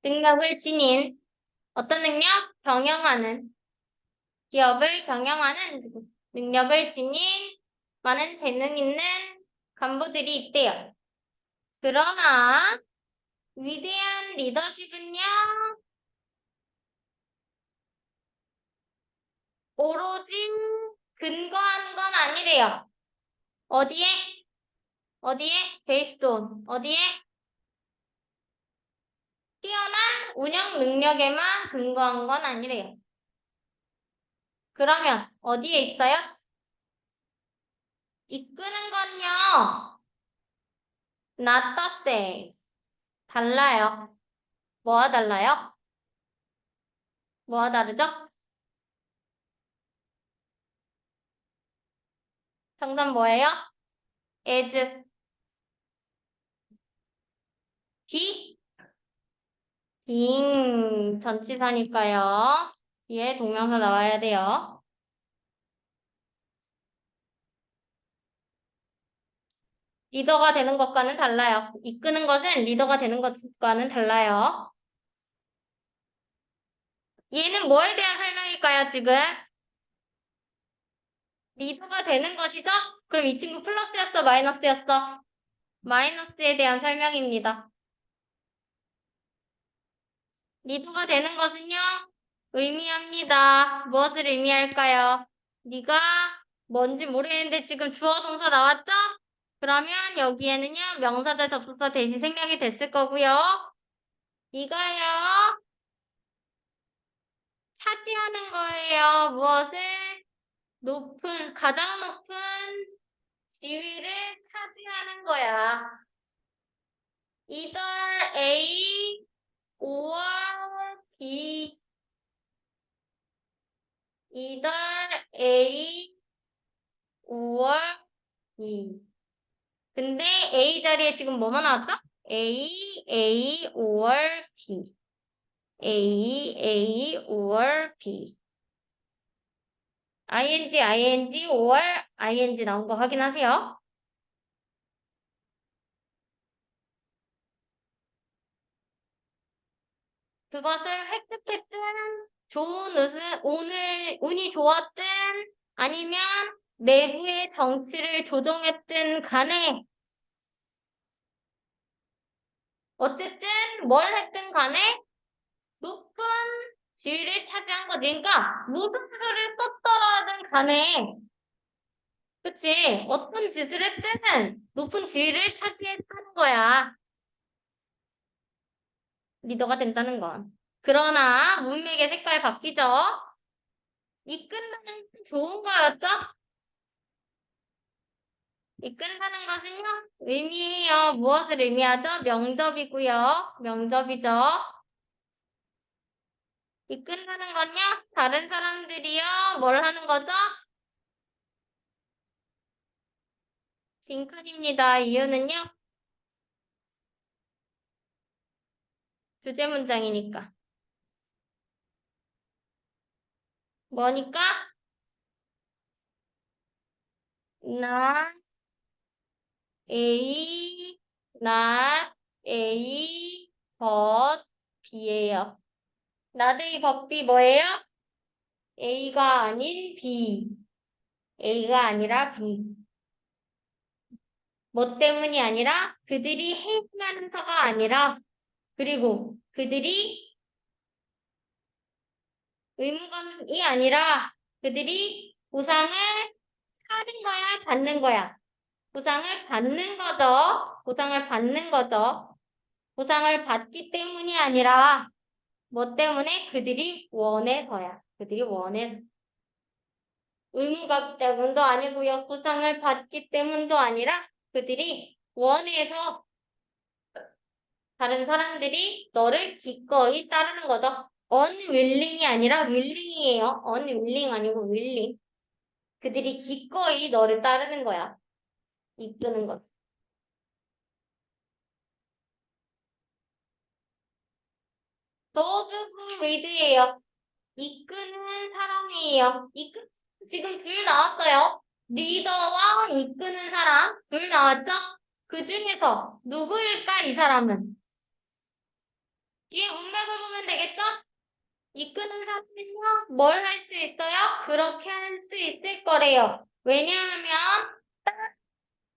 능력을 지닌 어떤 능력? 경영하는 기업을 경영하는 능력을 지닌 많은 재능 있는 간부들이 있대요. 그러나 위대한 리더십은요, 오로지 근거한 건 아니래요. 어디에? 어디에? 베이스드 온. 어디에? 뛰어난 운영 능력에만 근거한 건 아니래요. 그러면 어디에 있어요? 이끄는 건요. not the same. 달라요. 뭐가 달라요? 뭐가 다르죠? 정답 뭐예요? as, be, being 전치사니까요. 뒤에 동명사 나와야 돼요. 리더가 되는 것과는 달라요. 이끄는 것은 리더가 되는 것과는 달라요. 얘는 뭐에 대한 설명일까요, 지금? 리더가 되는 것이죠? 그럼 이 친구 플러스였어, 마이너스였어? 마이너스에 대한 설명입니다. 리더가 되는 것은요, 의미합니다. 무엇을 의미할까요? 네가 뭔지 모르겠는데 지금 주어 동사 나왔죠? 그러면 여기에는요, 명사절 접속사 대신 생략이 됐을 거고요. 이거요, 차지하는 거예요. 무엇을? 가장 높은 지위를 차지하는 거야. either A or B. either A or B. 근데 A 자리에 지금 뭐만 나왔다? A or B. A or B. ing or ing 나온 거 확인하세요. 그것을 획득했든 좋은 운이 좋았든 아니면 내부의 정치를 조정했든 간에 어쨌든 뭘 했든 간에 높은 지위를 차지한 거지. 그러니까 무슨 수를 썼더라든 간에 그치? 어떤 짓을 했든 높은 지위를 차지했다는 거야. 리더가 된다는 건. 그러나 문맥의 색깔 바뀌죠? 이끈다는 좋은 거였죠? 이끈다는 것은요, 의미해요. 무엇을 의미하죠? 명접이고요. 명접이죠. 이끈다는 건요, 다른 사람들이요, 뭘 하는 거죠? 빈칸입니다. 이유는요, 주제 문장이니까. 뭐니까? 나, A, 나, A, 것, B예요. 나데이 법비 뭐예요? A가 아닌 B. A가 아니라 B. 뭐 때문이 아니라 그들이 해야만서가 아니라 그리고 그들이 의무감이 아니라 그들이 보상을 하는 거야, 받는 거야. 보상을 받는 거죠. 보상을 받는 거죠. 보상을 받기 때문이 아니라 뭐 때문에 그들이 원해서야. 그들이 원해서. 의무감 때문도 아니고요. 보상을 받기 때문도 아니라 그들이 원해서 다른 사람들이 너를 기꺼이 따르는 거죠. unwilling이 아니라 willing이에요. unwilling 아니고 willing. 그들이 기꺼이 너를 따르는 거야. 이끄는 것. those who lead예요. 이끄는 사람이에요. 지금 둘 나왔어요. 리더와 이끄는 사람 둘 나왔죠? 그 중에서 누구일까 이 사람은? 뒤에 문맥을 보면 되겠죠? 이끄는 사람은요, 뭘 할 수 있어요? 그렇게 할 수 있을 거래요. 왜냐하면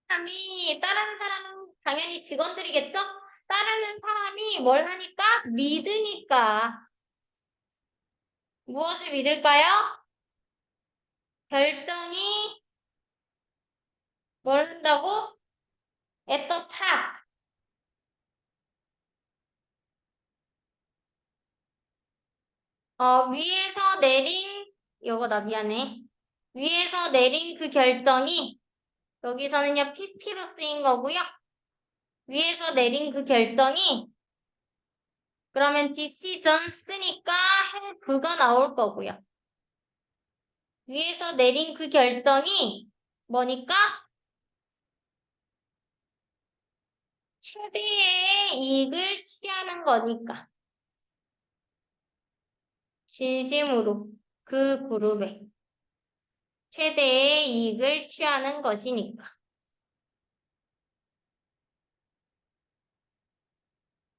다른 사람은 당연히 직원들이겠죠? 따르는 사람이 뭘 하니까? 믿으니까. 무엇을 믿을까요? 결정이 뭘 한다고? at the top. 위에서 내린, 이거 나 미안해. 위에서 내린 그 결정이, 여기서는요, PP로 쓰인 거고요. 위에서 내린 그 결정이, 그러면 decision 쓰니까 have가 나올 거고요. 위에서 내린 그 결정이 뭐니까? 최대의 이익을 취하는 거니까. 진심으로 그 그룹에 최대의 이익을 취하는 것이니까.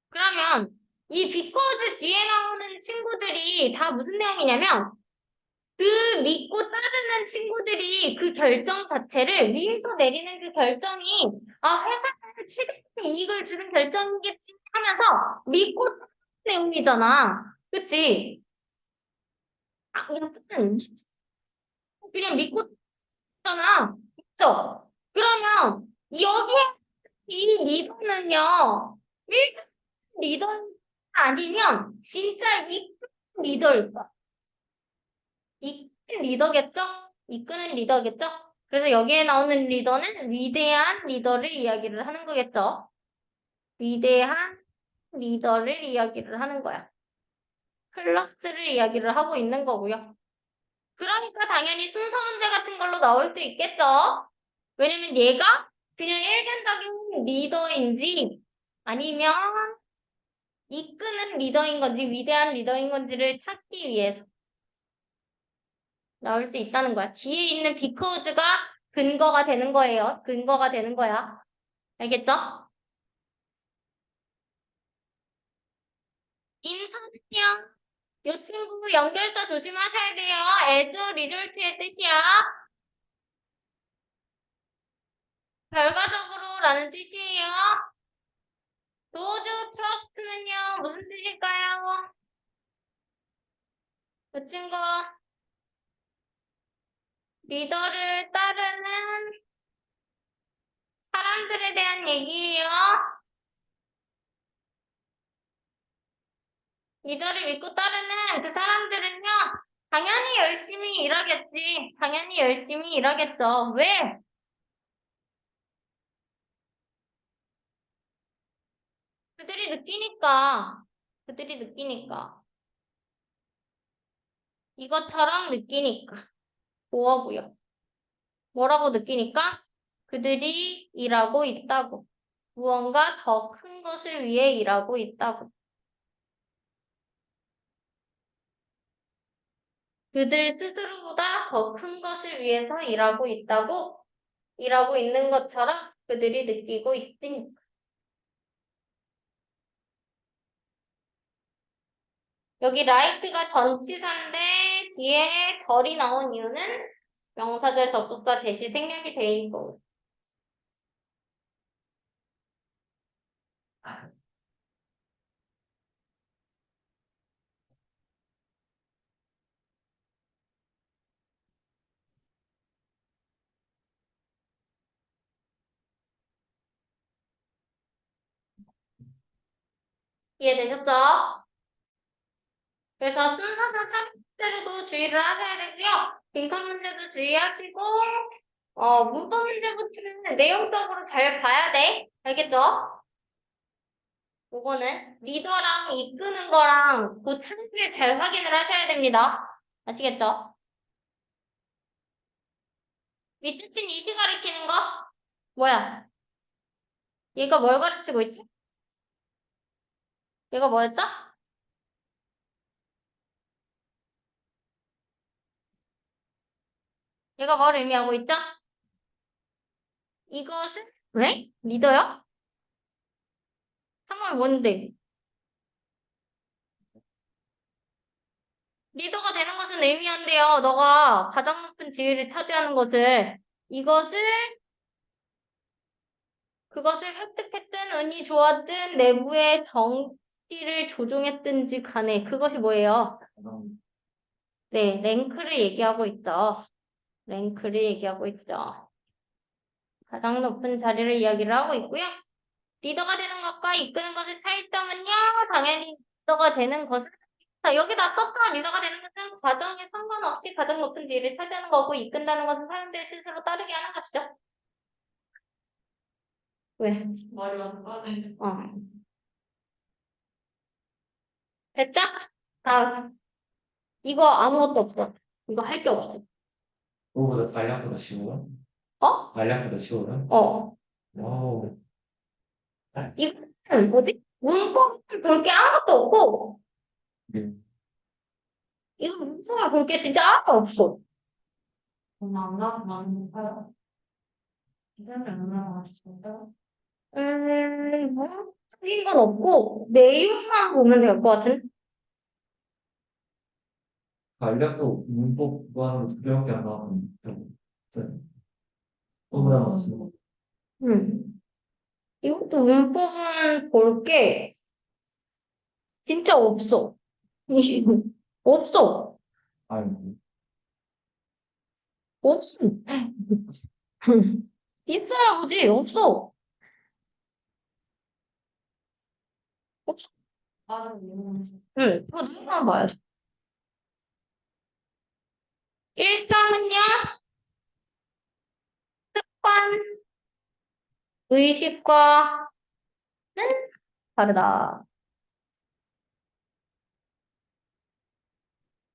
그러면 이 because 뒤에 나오는 친구들이 다 무슨 내용이냐면 그 믿고 따르는 친구들이 그 결정 자체를 위에서 내리는 그 결정이 회사에 최대 이익을 주는 결정이겠지 하면서 믿고 따르는 내용이잖아. 그치? 약간 그냥 믿고 따르잖아. 그쵸? 그러면 여기에 이 리더는요. 일반 리더 아니면 진짜 이큰 리더일까? 이끄는 리더겠죠? 이끄는 리더겠죠? 그래서 여기에 나오는 리더는 위대한 리더를 이야기를 하는 거겠죠? 위대한 리더를 이야기를 하는 거야. 클래스를 이야기를 하고 있는 거고요. 그러니까 당연히 순서 문제 같은 걸로 나올 수 있겠죠? 왜냐면 얘가 그냥 일반적인 리더인지 아니면 이끄는 리더인 건지 위대한 리더인 건지를 찾기 위해서 나올 수 있다는 거야. 뒤에 있는 because가 근거가 되는 거예요. 근거가 되는 거야. 알겠죠? 인턴이요. 요 친구 연결사 조심하셔야 돼요. as a result의 뜻이야. 결과적으로라는 뜻이에요. those trust는요. 무슨 뜻일까요? 요 친구 리더를 따르는 사람들에 대한 얘기예요. 리더를 믿고 따르는 그 사람들은요, 당연히 열심히 일하겠지. 당연히 열심히 일하겠어. 왜? 그들이 느끼니까. 그들이 느끼니까. 이것처럼 느끼니까. 뭐하고요? 뭐라고 느끼니까? 그들이 일하고 있다고. 무언가 더 큰 것을 위해 일하고 있다고. 그들 스스로보다 더 큰 것을 위해서 일하고 있다고. 일하고 있는 것처럼 그들이 느끼고 있으니까. 여기 like가 전치사인데 뒤에 절이 나온 이유는 명사절 접속사 대시 생략이 돼 있고. 이해되셨죠? 그래서 순서상 3대로도 주의를 하셔야 되고요. 빈칸 문제도 주의하시고 문법 문제부터는 내용적으로 잘 봐야 돼. 알겠죠? 요거는 리더랑 이끄는 거랑 그 차이를 잘 확인을 하셔야 됩니다. 아시겠죠? 밑줄친 이시 가리키는 거? 뭐야? 얘가 뭘 가르치고 있지? 얘가 뭐였죠? 얘가 뭘 의미하고 있죠? 이것은 왜? 리더야? 상관이 뭔데? 리더가 되는 것은 의미한데요. 너가 가장 높은 지위를 차지하는 것을 이것을 그것을 획득했든 운이 좋았든 내부의 정치를 조종했든지 간에 그것이 뭐예요? 네, 랭크를 얘기하고 있죠. 랭크를 얘기하고 있죠. 가장 높은 자리를 이야기를 하고 있고요. 리더가 되는 것과 이끄는 것의 차이점은요. 당연히 리더가 되는 것은 자, 여기다 썼다. 리더가 되는 것은 과정에 상관없이 가장 높은 지위를 차지하는 거고 이끈다는 것은 사람들의 실수로 따르게 하는 것이죠. 왜? 말이 많다. 어. 됐죠? 다음. 이거 아무것도 없어. 이거 할 게 없어. 그거보다 간략보다 쉬워요? 어? 간략보다 쉬워요? 어. 와우. 이거는 뭐지? 문법을 볼 게 아무것도 없고 네. 이거 문법을 볼 게 진짜 아무것도 없어. 나는 거야. 기다려, 얼마나 맛있을까? 문법적인 건 없고 내용만 보면 될 것 같은? 간략도 문법 구하는 두 개밖에 안 나왔는데. 그거보다 맛있는 음. 이것도 문법은 볼 게 진짜 없어. 없어. 아니, 없어. 있어야 오지. 없어. 없어. 응. 그거 누구나 봐야 돼. 1장은요, 습관, 의식과는 다르다.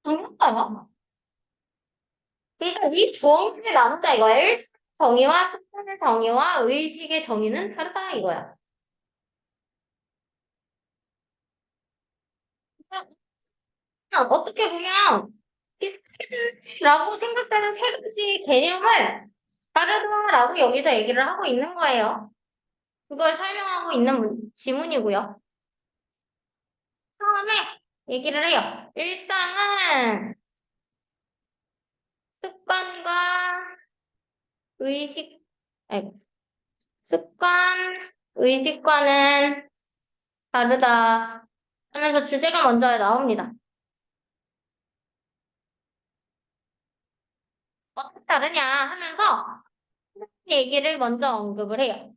당연하다. 그러니까 이 주어문제 남자 이거야. 일상 정의와 습관의 정의와 의식의 정의는 다르다 이거야. 그냥 어떻게 보면 비슷하다라고 생각되는 세 가지 개념을 다르다라고 여기서 얘기를 하고 있는 거예요. 그걸 설명하고 있는 지문이고요. 처음에 얘기를 해요. 일상은 습관과 의식, 아니, 습관, 의식과는 다르다 하면서 주제가 먼저 나옵니다. 어떻게 다르냐 하면서 얘기를 먼저 언급을 해요.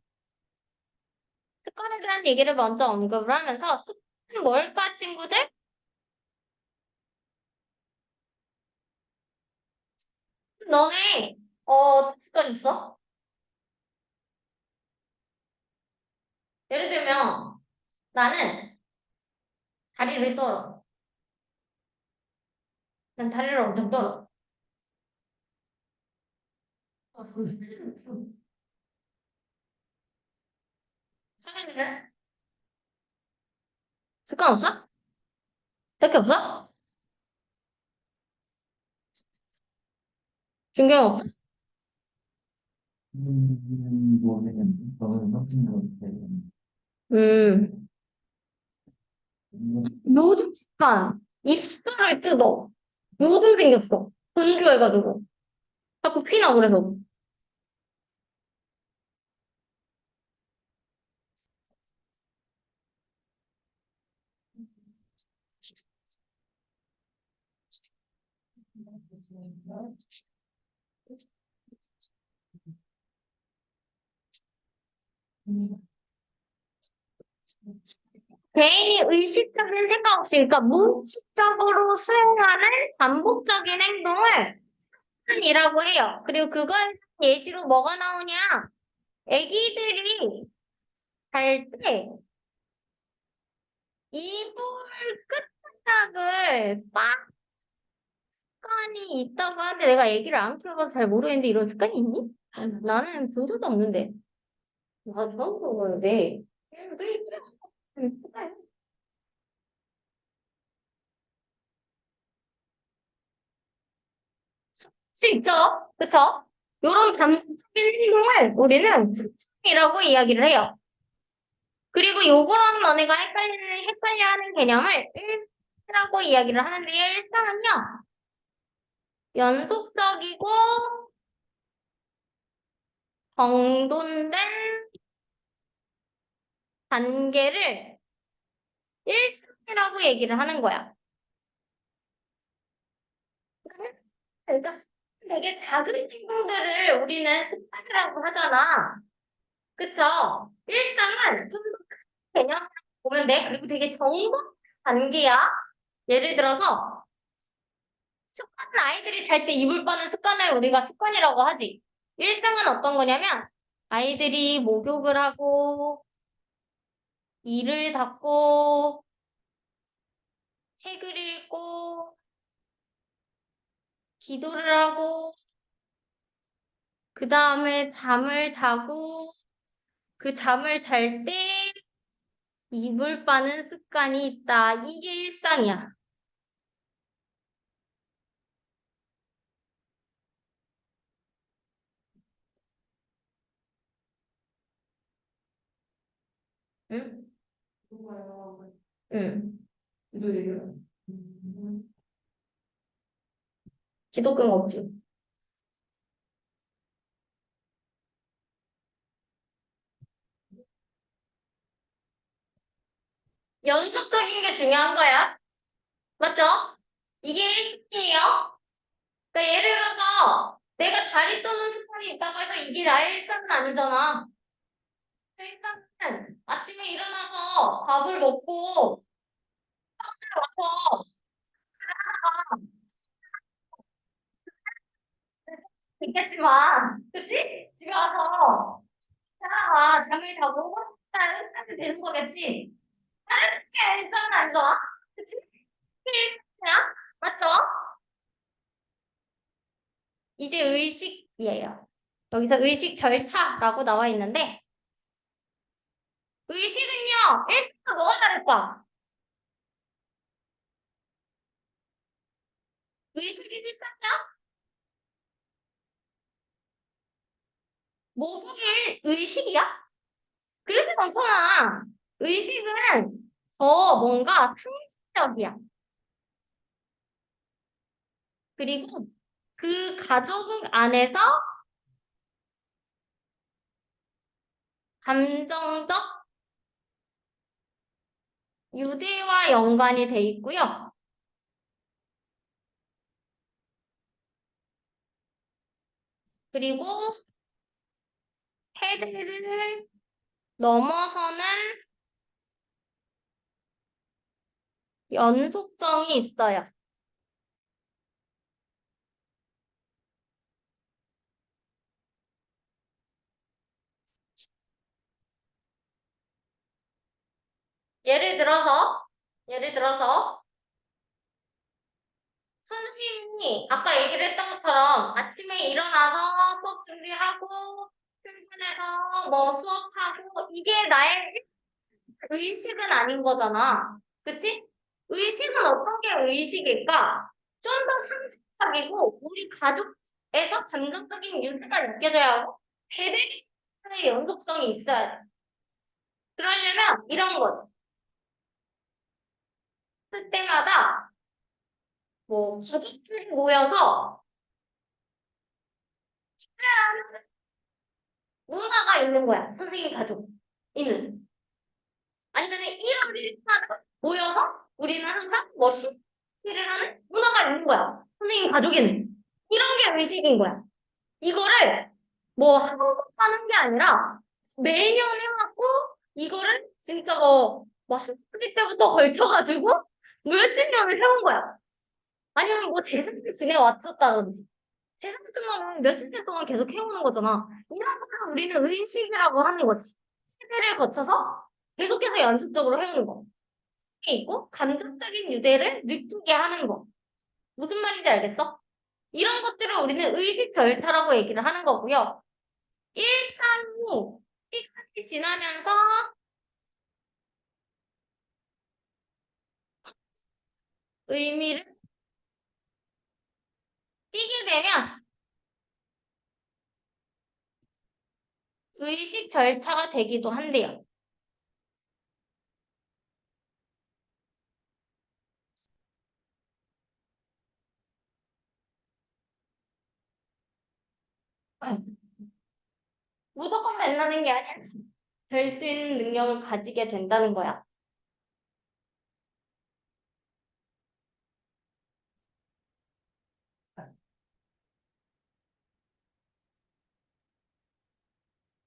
습관에 대한 얘기를 먼저 언급을 하면서 습관은 뭘까 친구들? 너네 습관 있어? 예를 들면 나는 다리를 떨어. 난 다리를 엄청 떨어. 선생님은 습관 없어? 특히 없어? 중경 없어? 모르겠는데. 저는 확신 것 같아요. 음, 요즘 습관 입술을 뜯어. 요즘 생겼어. 분주해가지고 자꾸 피나 그래서. 개인이 의식적인 생각 없이, 그러니까 무의식적으로 수행하는 반복적인 행동을 습관이라고 해요. 그리고 그걸 예시로 뭐가 나오냐? 애기들이 잘 때 이불 끝바닥을 습관이 있다고 하는데 내가 애기를 안 키워봐서 잘 모르겠는데 이런 습관이 있니? 나는 본 적도 없는데. 나 처음 보는데. 왜 있지? 수 있죠? 그쵸? 요런 반복적인 행동을 우리는 습관이라고 이야기를 해요. 그리고 요거랑 너네가 헷갈려 하는 개념을 일상이라고 이야기를 하는데 일상은요, 연속적이고 정돈된 단계를 일상이라고 얘기를 하는 거야. 그러니까 되게 작은 행동들을 우리는 습관이라고 하잖아. 그쵸? 일단은 좀 더 큰 개념으로 보면 돼. 그리고 되게 정보 단계야. 예를 들어서 습관은 아이들이 잘 때 이불 빠는 습관을 우리가 습관이라고 하지. 일상은 어떤 거냐면 아이들이 목욕을 하고 이를 닦고 책을 읽고 기도를 하고 그 다음에 잠을 자고 그 잠을 잘 때 이불 빠는 습관이 있다. 이게 일상이야. 응? 응. 기독교는 없지. 연속적인 게 중요한 거야. 맞죠? 이게 일상이에요. 그러니까 예를 들어서 내가 다리 떠는 습관이 있다고 해서 이게 나의 일상은 아니잖아. 일상은 아침에 일어나서 밥을 먹고 와서 있겠지만, 그치? 집에 와서 자다가 잠을 자고 일단 되는 거겠지. 다른 게 일상은 아니잖아. 그치? 그게 일상이야. 맞죠? 이제 의식이에요. 여기서 의식 절차라고 나와 있는데 의식은요. 일단 뭐가 다를까? 의식이 일상이야? 목욕일 의식이야? 그러지 않잖아. 의식은 더 뭔가 상징적이야. 그리고 그 가족 안에서 감정적 유대와 연관이 돼 있고요. 그리고 세대를 넘어서는 연속성이 있어요. 예를 들어서 선생님이 아까 얘기를 했던 것처럼 아침에 일어나서 수업 준비하고 출근해서 뭐 수업하고 이게 나의 의식은 아닌 거잖아. 그치? 의식은 어떤 게 의식일까? 좀 더 상식적이고 우리 가족에서 감정적인 유대가 느껴져야 하고 대대의 연속성이 있어야 돼. 그러려면 이런 거지. 그때마다 뭐 가족들이 모여서 문화가 있는 거야. 선생님 가족. 이는. 아니면은 이런 일마다 모여서 우리는 항상 뭐 시를 하는 문화가 있는 거야. 선생님 가족에는. 이런 게 의식인 거야. 이거를 뭐 한 번 하는 게 아니라 매년 해왔고 이거를 진짜 뭐 학기 때부터 걸쳐가지고 몇십 년을 해온 거야. 아니면 뭐 재생을 지내왔었다든지. 재생 같은 거는 몇십 년 동안 계속 해오는 거잖아. 이런 거를 우리는 의식이라고 하는 거지. 세대를 거쳐서 계속해서 연습적으로 해오는 거. 이게 있고 감정적인 유대를 느끼게 하는 거. 무슨 말인지 알겠어? 이런 것들을 우리는 의식 절차라고 얘기를 하는 거고요. 일상이 시간이 지나면서 의미를 띠게 되면 의식 절차가 되기도 한대요. 무조건 된다는 게 아니야. 될 수 있는 능력을 가지게 된다는 거야.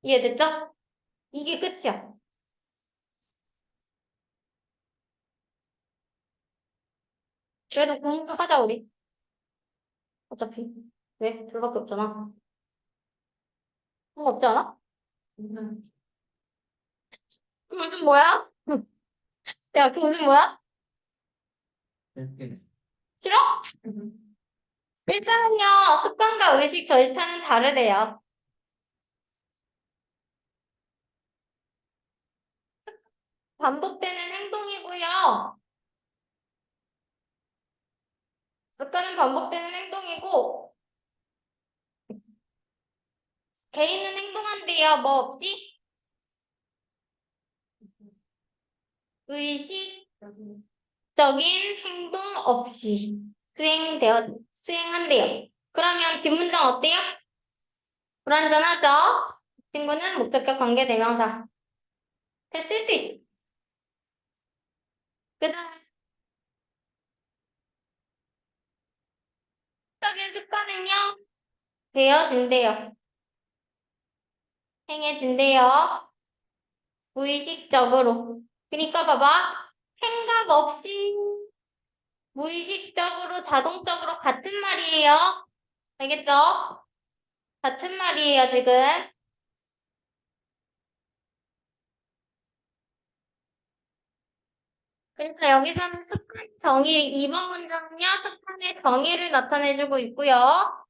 이해됐죠? 이게 끝이야. 그래도 공부하자, 우리. 어차피. 왜? 둘밖에 없잖아. 그런 거 없지 않아? 그 무슨 뭐야? 야, 그 무슨 뭐야? 이렇게. 싫어? 일단은요, 습관과 의식 절차는 다르대요. 반복되는 행동이고요. 습관은 반복되는 행동이고, 개인은 행동한대요. 뭐 없이? 의식적인 행동 없이 수행한대요. 그러면 뒷문장 어때요? 불완전하죠? 친구는 목적격 관계대명사. 쓸 수 있죠. 그 다음, 적인 습관은요, 되어진대요. 행해진대요. 무의식적으로. 그러니까 봐봐. 생각 없이 무의식적으로 자동적으로 같은 말이에요. 알겠죠? 같은 말이에요, 지금. 그러니까 여기서는 습관 정의, 2번 문장은요, 습관의 정의를 나타내주고 있고요.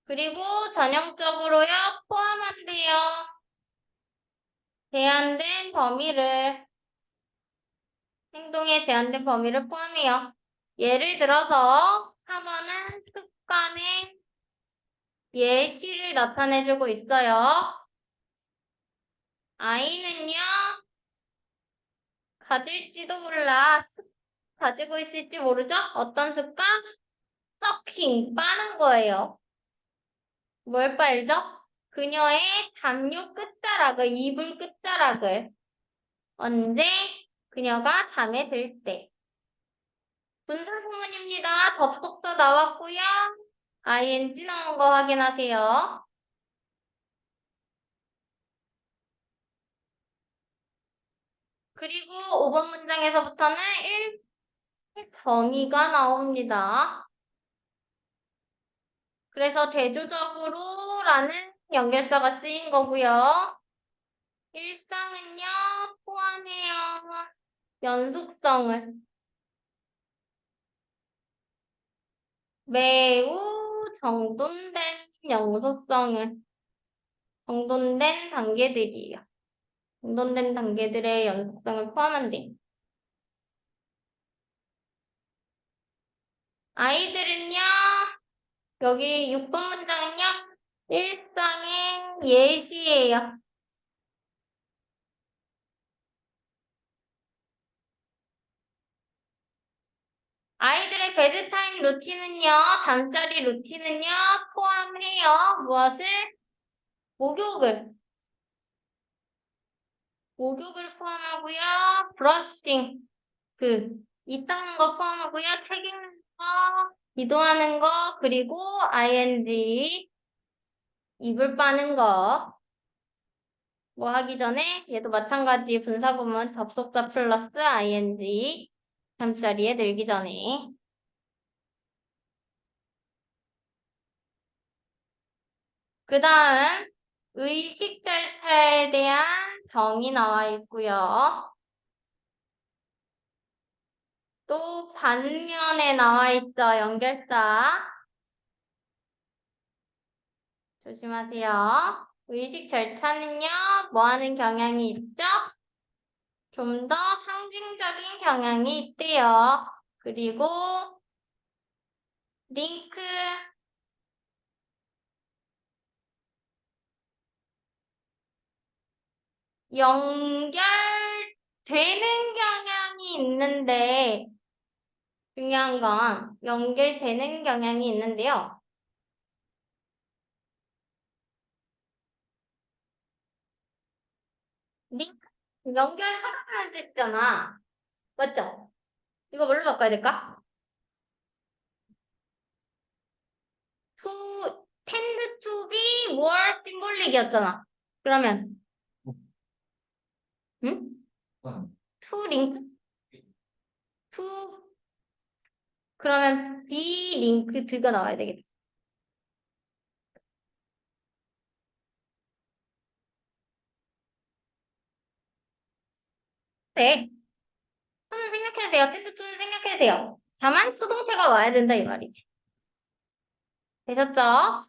그리고 전형적으로요, 포함한대요. 제한된 범위를, 행동에 제한된 범위를 포함해요. 예를 들어서 4번은 습관의 예시를 나타내주고 있어요. 아이는요, 가질지도 몰라. 가지고 있을지 모르죠? 어떤 습관? 서킹, 빠는 거예요. 뭘 빨죠? 그녀의 담요 끝자락을, 이불 끝자락을. 언제? 그녀가 잠에 들 때. 분사구문입니다. 접속사 나왔고요. ing 나온 거 확인하세요. 그리고 5번 문장에서부터는 정의가 나옵니다. 그래서 대조적으로라는 연결사가 쓰인 거고요. 일상은요, 포함해요. 연속성을. 매우 정돈된 연속성을. 정돈된 단계들이에요. 정돈된 단계들의 연속성을 포함한대. 아이들은요, 여기 6번 문장은요, 일상의 예시예요. 아이들의 베드타임 루틴은요, 잠자리 루틴은요, 포함해요. 무엇을? 목욕을. 목욕을 포함하고요. 브러싱. 이 닦는 거 포함하고요. 책 읽는 거, 기도하는 거, 그리고 ing. 이불 빠는 거. 뭐 하기 전에 얘도 마찬가지 분사구문 접속사 플러스 ing. 잠자리에 들기 전에. 그 다음, 의식 절차에 대한 정의 나와 있고요. 또 반면에 나와 있죠. 연결사. 조심하세요. 의식 절차는요. 뭐 하는 경향이 있죠? 좀 더 상징적인 경향이 있대요. 그리고 링크 연결되는 경향이 있는데 중요한 건 연결되는 경향이 있는데요. 링크 연결하다는 뜻이잖아. 맞죠? 이거 뭘로 바꿔야 될까? tend to be more symbolic이었잖아. 그러면 응? to link to 그러면 be linked가 나와야 되겠다. 네. to는 생략해도 돼요. tend to는 생략해도 돼요. 다만 수동태가 와야 된다 이 말이지. 되셨죠?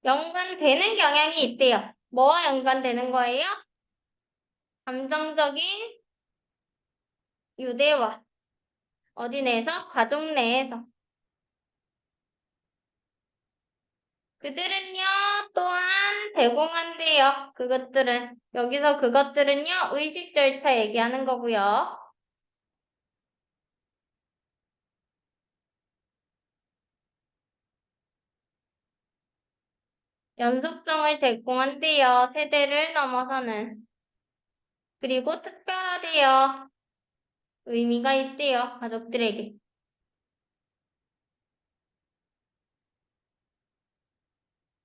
연관되는 경향이 있대요. 뭐와 연관되는 거예요? 감정적인 유대와 어디 내에서? 가족 내에서. 그들은요, 또한 제공한대요. 그것들은. 여기서 그것들은요, 의식 절차 얘기하는 거고요. 연속성을 제공한대요. 세대를 넘어서는. 그리고 특별하대요. 의미가 있대요. 가족들에게.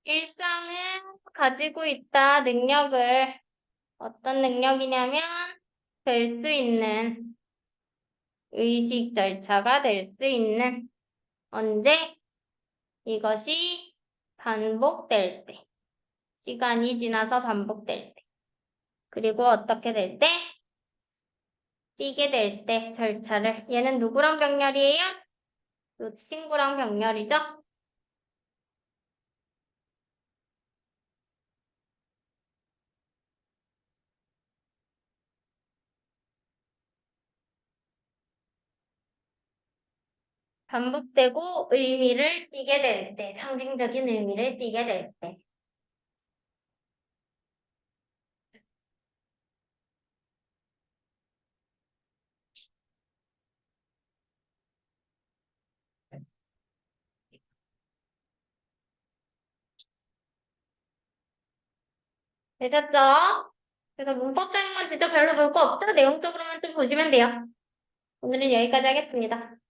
일상은 가지고 있다. 능력을. 어떤 능력이냐면 될 수 있는 의식 절차가 될 수 있는 언제 이것이 반복될 때 시간이 지나서 반복될 때 그리고 어떻게 될 때 띄게 될 때 절차를 얘는 누구랑 병렬이에요? 이 친구랑 병렬이죠? 반복되고 의미를 띠게 될 때, 상징적인 의미를 띠게 될 때. 되셨죠? 그래서 문법적인 건 진짜 별로 볼 거 없죠? 내용적으로만 좀 보시면 돼요. 오늘은 여기까지 하겠습니다.